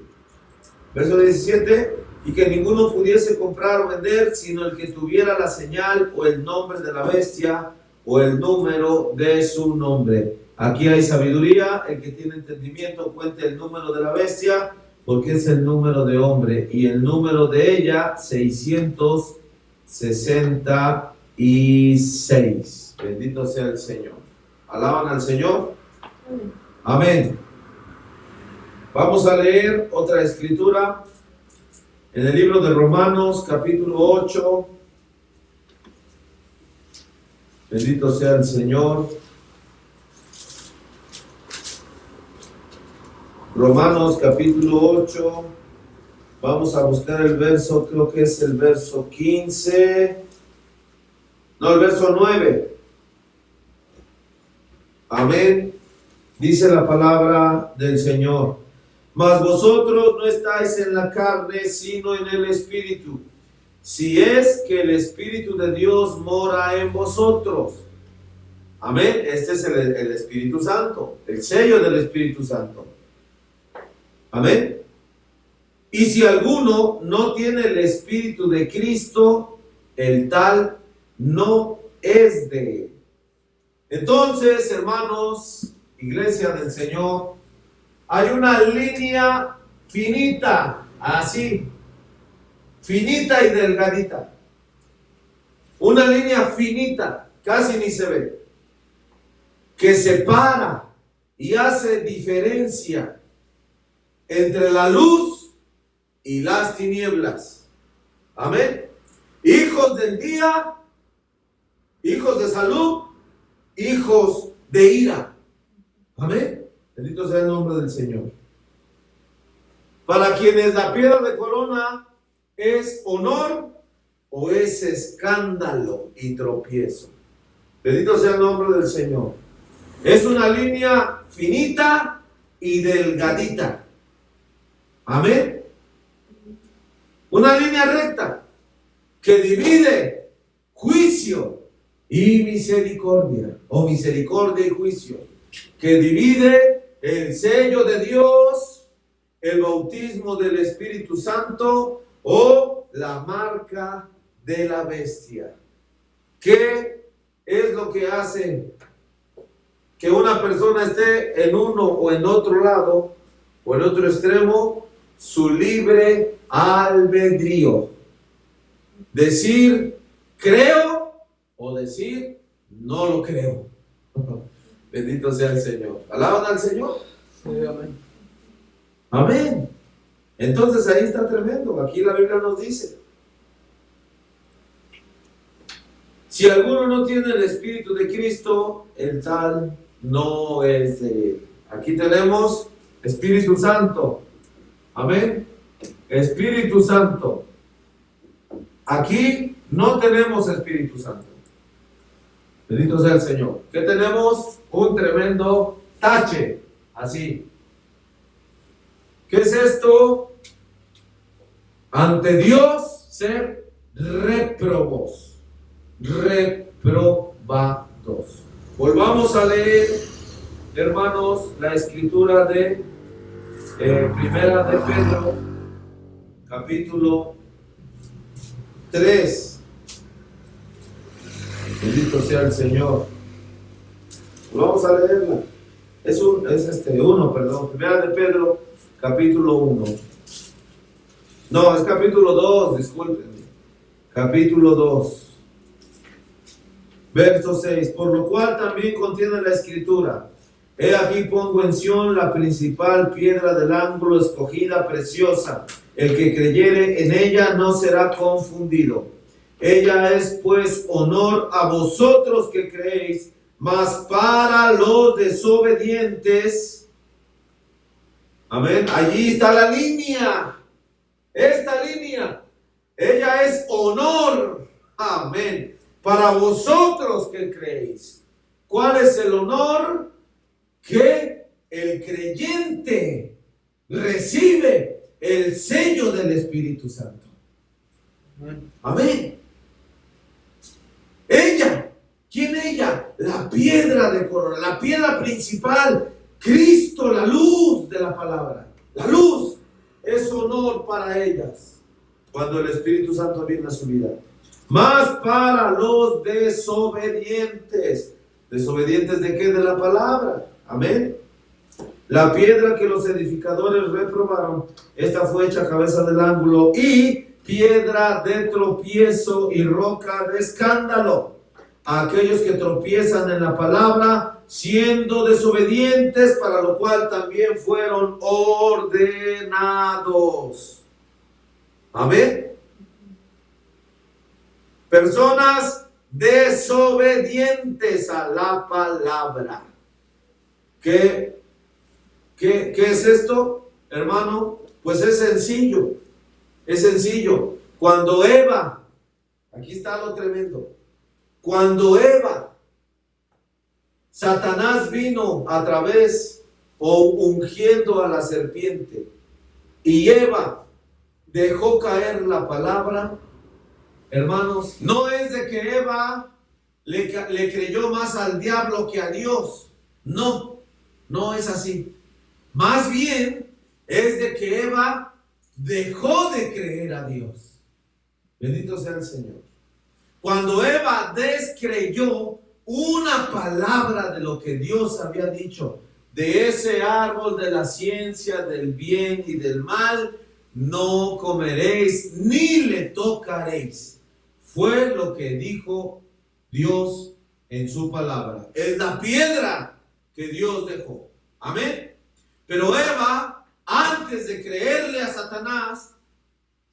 Verso 17. Y que ninguno pudiese comprar o vender, sino el que tuviera la señal o el nombre de la bestia o el número de su nombre. Aquí hay sabiduría. El que tiene entendimiento cuente el número de la bestia, porque es el número de hombre, y el número de ella 666. Bendito sea el Señor. ¿Alaban al Señor? Amén. Vamos a leer otra escritura en el libro de Romanos, capítulo 8. Bendito sea el Señor. Romanos, capítulo 8. Vamos a buscar el verso, creo que es el verso 15. No, el verso 9. Amén. Dice la palabra del Señor. Mas vosotros no estáis en la carne, sino en el Espíritu, si es que el Espíritu de Dios mora en vosotros. Amén. Este es el Espíritu Santo, el sello del Espíritu Santo. Amén. Y si alguno no tiene el Espíritu de Cristo, el tal no es de él. Entonces, hermanos, iglesia del Señor, hay una línea finita, así, finita y delgadita. Una línea finita, casi ni se ve, que separa y hace diferencia entre la luz y las tinieblas. Amén. Hijos del día, hijos de salud, hijos de ira. Amén. Bendito sea el nombre del Señor. Para quienes la piedra de corona es honor o es escándalo y tropiezo. Bendito sea el nombre del Señor. Es una línea finita y delgadita. Amén. Una línea recta que divide juicio y misericordia, o misericordia y juicio, que divide el sello de Dios, el bautismo del Espíritu Santo o la marca de la bestia. ¿Qué es lo que hace que una persona esté en uno o en otro lado o en otro extremo? Su libre albedrío. Decir creo o decir no lo creo. Bendito sea el Señor. ¿Alaban al Señor? Sí, amén. Amén. Entonces ahí está tremendo. Aquí la Biblia nos dice: si alguno no tiene el Espíritu de Cristo, el tal no es de él. Aquí tenemos Espíritu Santo. Amén. Espíritu Santo. Aquí no tenemos Espíritu Santo. Bendito sea el Señor. ¿Qué tenemos? Un tremendo tache. Así. ¿Qué es esto? Ante Dios ser réprobos. Reprobados. Volvamos a leer, hermanos, la escritura de Primera de Pedro, capítulo 3. Bendito sea el Señor. Vamos a leerla. Primera de Pedro, capítulo 1. No, es capítulo 2, discúlpenme. Capítulo 2. Verso 6. Por lo cual también contiene la escritura: he aquí pongo en Sión la principal piedra del ángulo, escogida, preciosa. El que creyere en ella no será confundido. Ella es pues honor a vosotros que creéis, mas para los desobedientes. Amén. Allí está la línea. Esta línea. Ella es honor. Amén. Para vosotros que creéis. ¿Cuál es el honor? Que el creyente recibe el sello del Espíritu Santo. Amén. Ella, ¿quién ella? La piedra de corona, la piedra principal, Cristo, la luz de la palabra. La luz es honor para ellas cuando el Espíritu Santo viene a su vida. Más para los desobedientes. ¿Desobedientes de qué? De la palabra. Amén. La piedra que los edificadores reprobaron, esta fue hecha cabeza del ángulo y piedra de tropiezo y roca de escándalo a aquellos que tropiezan en la palabra, siendo desobedientes, para lo cual también fueron ordenados. Amén. Personas desobedientes a la palabra. ¿Qué es esto, hermano? Pues es sencillo. Es sencillo. Cuando Eva, aquí está lo tremendo. Cuando Eva, Satanás vino a través o ungiendo a la serpiente, y Eva dejó caer la palabra, hermanos, no es de que Eva le creyó más al diablo que a Dios. No, no es así. Más bien es de que Eva dejó de creer a Dios. Bendito sea el Señor. Cuando Eva descreyó una palabra de lo que Dios había dicho, de ese árbol de la ciencia del bien y del mal, no comeréis ni le tocaréis. Fue lo que dijo Dios en su palabra. Es la piedra que Dios dejó. Amén. Pero Eva, antes de creerle a Satanás,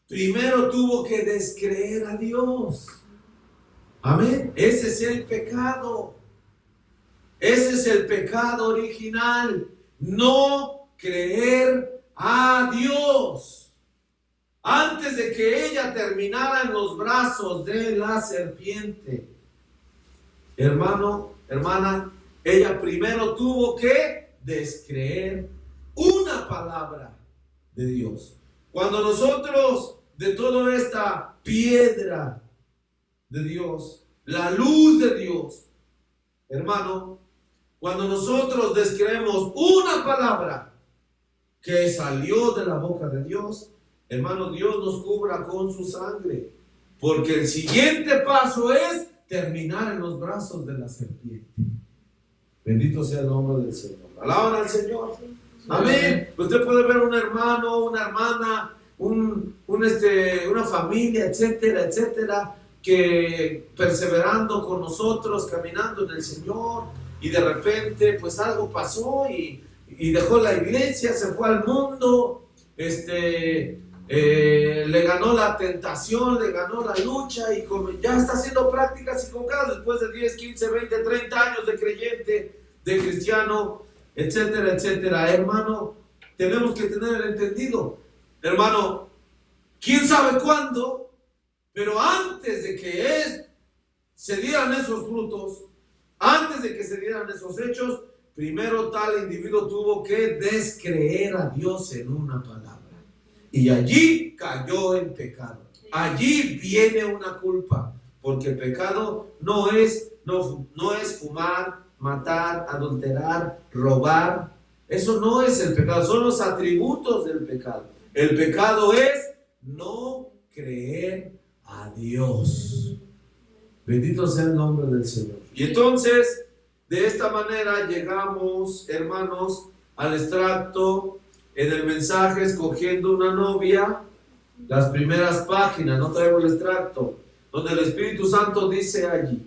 primero tuvo que descreer a Dios. Amén. Ese es el pecado. Ese es el pecado original. No creer a Dios. Antes de que ella terminara en los brazos de la serpiente, hermano, hermana, ella primero tuvo que descreer una palabra de Dios. Cuando nosotros de toda esta piedra de Dios, la luz de Dios, hermano, cuando nosotros descreemos una palabra que salió de la boca de Dios, hermano, Dios nos cubra con su sangre, porque el siguiente paso es terminar en los brazos de la serpiente. Bendito sea el nombre del Señor. Alaban al Señor. Amén. Usted puede ver un hermano, una hermana una familia, etcétera, etcétera, que perseverando con nosotros, caminando en el Señor, y de repente pues algo pasó y dejó la iglesia, se fue al mundo, le ganó la tentación, le ganó la lucha, y como ya está haciendo prácticas equivocadas después de 10, 15, 20, 30 años de creyente, de cristiano, etcétera, etcétera. Hermano, tenemos que tener el entendido, hermano, quién sabe cuándo, pero antes de que se dieran esos frutos, antes de que se dieran esos hechos, primero tal individuo tuvo que descreer a Dios en una palabra. Y allí cayó en pecado. Allí viene una culpa. Porque el pecado no es fumar, matar, adulterar, robar. Eso no es el pecado. Son los atributos del pecado. El pecado es no creer a Dios. Bendito sea el nombre del Señor. Y entonces, de esta manera llegamos, hermanos, al extracto en el mensaje escogiendo una novia, las primeras páginas, no traigo el extracto, donde el Espíritu Santo dice allí,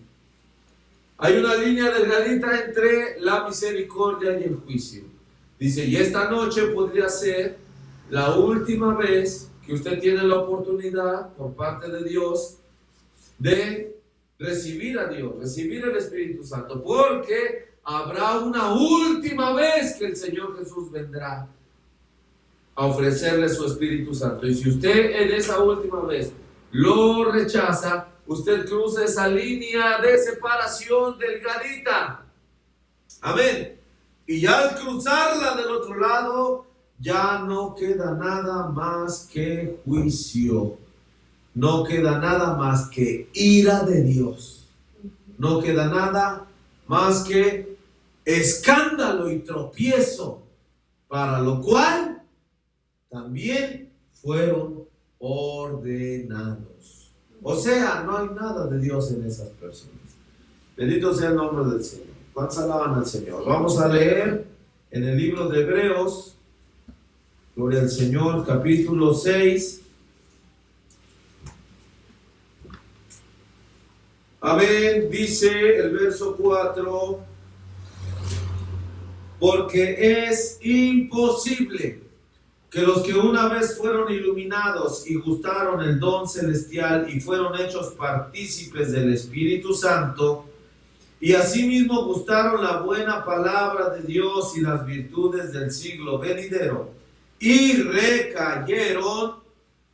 hay una línea delgadita entre la misericordia y el juicio. Dice, y esta noche podría ser la última vez que usted tiene la oportunidad por parte de Dios de recibir a Dios, recibir el Espíritu Santo, porque habrá una última vez que el Señor Jesús vendrá a ofrecerle su Espíritu Santo. Y si usted en esa última vez lo rechaza, usted cruza esa línea de separación delgadita. Amén. Y ya al cruzarla del otro lado, ya no queda nada más que juicio. No queda nada más que ira de Dios. No queda nada más que escándalo y tropiezo, para lo cual también fueron ordenados. O sea, no hay nada de Dios en esas personas. Bendito sea el nombre del Señor. ¿Cuántos alaban al Señor? Vamos a leer en el libro de Hebreos, gloria al Señor, capítulo 6. Amén, dice el verso 4, porque es imposible que los que una vez fueron iluminados y gustaron el don celestial y fueron hechos partícipes del Espíritu Santo, y asimismo gustaron la buena palabra de Dios y las virtudes del siglo venidero, y recayeron,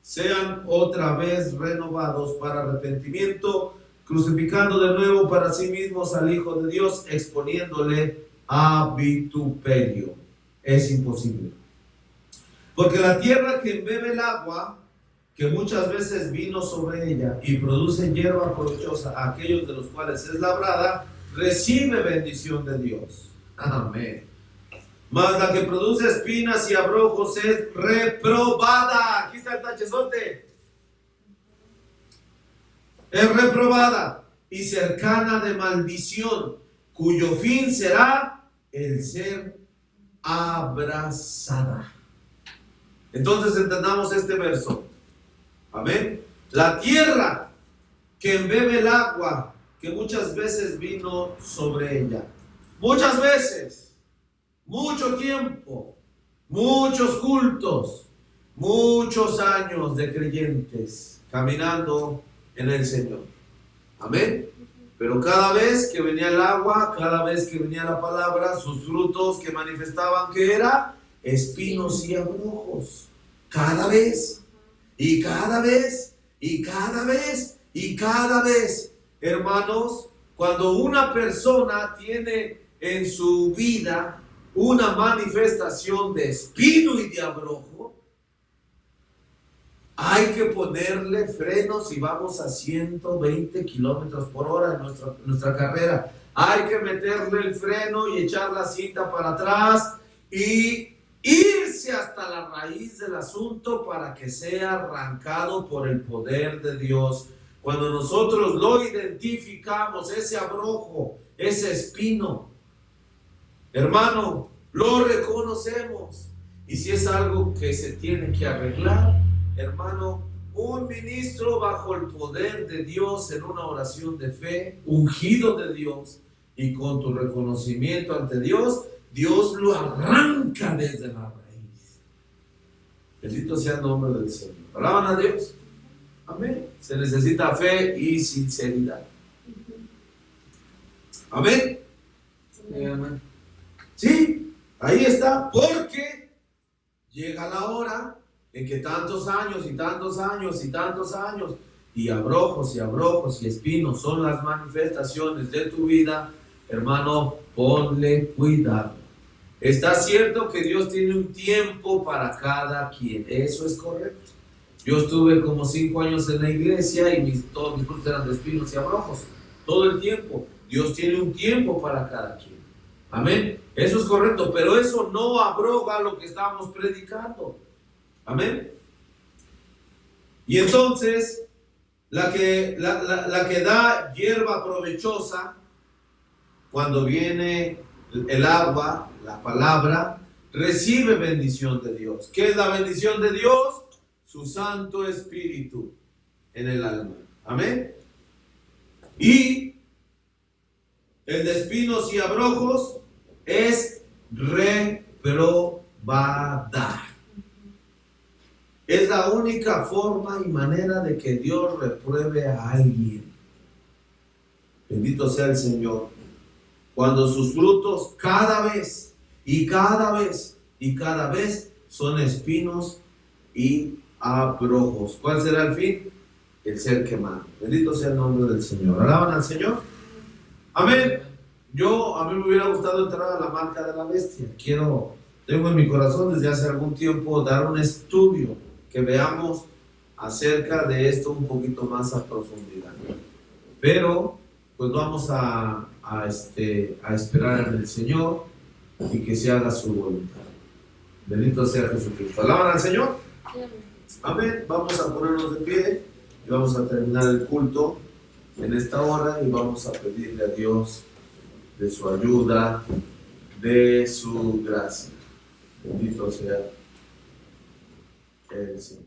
sean otra vez renovados para arrepentimiento, crucificando de nuevo para sí mismos al Hijo de Dios, exponiéndole a vituperio. Es imposible. Porque la tierra que embebe el agua, que muchas veces vino sobre ella y produce hierba provechosa a aquellos de los cuales es labrada, recibe bendición de Dios. Amén. Mas la que produce espinas y abrojos es reprobada. Aquí está el tachezote. Es reprobada y cercana de maldición, cuyo fin será el ser abrazada. Entonces entendamos este verso. Amén. La tierra que embebe el agua, que muchas veces vino sobre ella. Muchas veces, mucho tiempo, muchos cultos, muchos años de creyentes caminando en el Señor. Amén. Pero cada vez que venía el agua, cada vez que venía la palabra, sus frutos que manifestaban que era espinos y abrojos. Cada vez, y cada vez, y cada vez, y cada vez. Hermanos, cuando una persona tiene en su vida una manifestación de espino y de abrojo, hay que ponerle frenos si vamos a 120 kilómetros por hora en nuestra carrera. Hay que meterle el freno y echar la cinta para atrás y irse hasta la raíz del asunto para que sea arrancado por el poder de Dios. Cuando nosotros lo identificamos, ese abrojo, ese espino, hermano, lo reconocemos. Y si es algo que se tiene que arreglar, hermano, un ministro bajo el poder de Dios en una oración de fe, ungido de Dios, y con tu reconocimiento ante Dios, Dios lo arranca desde la raíz. Bendito sea el nombre del Señor. ¿Alaban a Dios? Amén. Se necesita fe y sinceridad. Amén. Amén. Sí, ahí está, porque llega la hora en que tantos años y tantos años y tantos años y abrojos y espinos son las manifestaciones de tu vida, hermano, ponle cuidado. Está cierto que Dios tiene un tiempo para cada quien, eso es correcto. Yo estuve como 5 años en la iglesia y todos mis frutos eran de espinos y abrojos, todo el tiempo. Dios tiene un tiempo para cada quien. Amén. Eso es correcto, pero eso no abroga lo que estamos predicando. Amén. Y entonces, la que da hierba provechosa, cuando viene el agua, la palabra, recibe bendición de Dios. ¿Qué es la bendición de Dios? Su Santo Espíritu en el alma. Amén. Y el de espinos y abrojos es reprobada. Es la única forma y manera de que Dios repruebe a alguien. Bendito sea el Señor. Cuando sus frutos cada vez son espinos y abrojos. ¿Cuál será el fin? El ser quemado. Bendito sea el nombre del Señor. ¿Alaban al Señor? Amén. A mí me hubiera gustado entrar a la marca de la bestia. Tengo en mi corazón desde hace algún tiempo dar un estudio que veamos acerca de esto un poquito más a profundidad. Pero pues vamos a esperar en el Señor y que se haga su voluntad. Bendito sea Jesucristo. ¿Alaban al Señor? Amén. Vamos a ponernos de pie y vamos a terminar el culto en esta hora y vamos a pedirle a Dios de su ayuda, de su gracia. Bendito sea el Señor.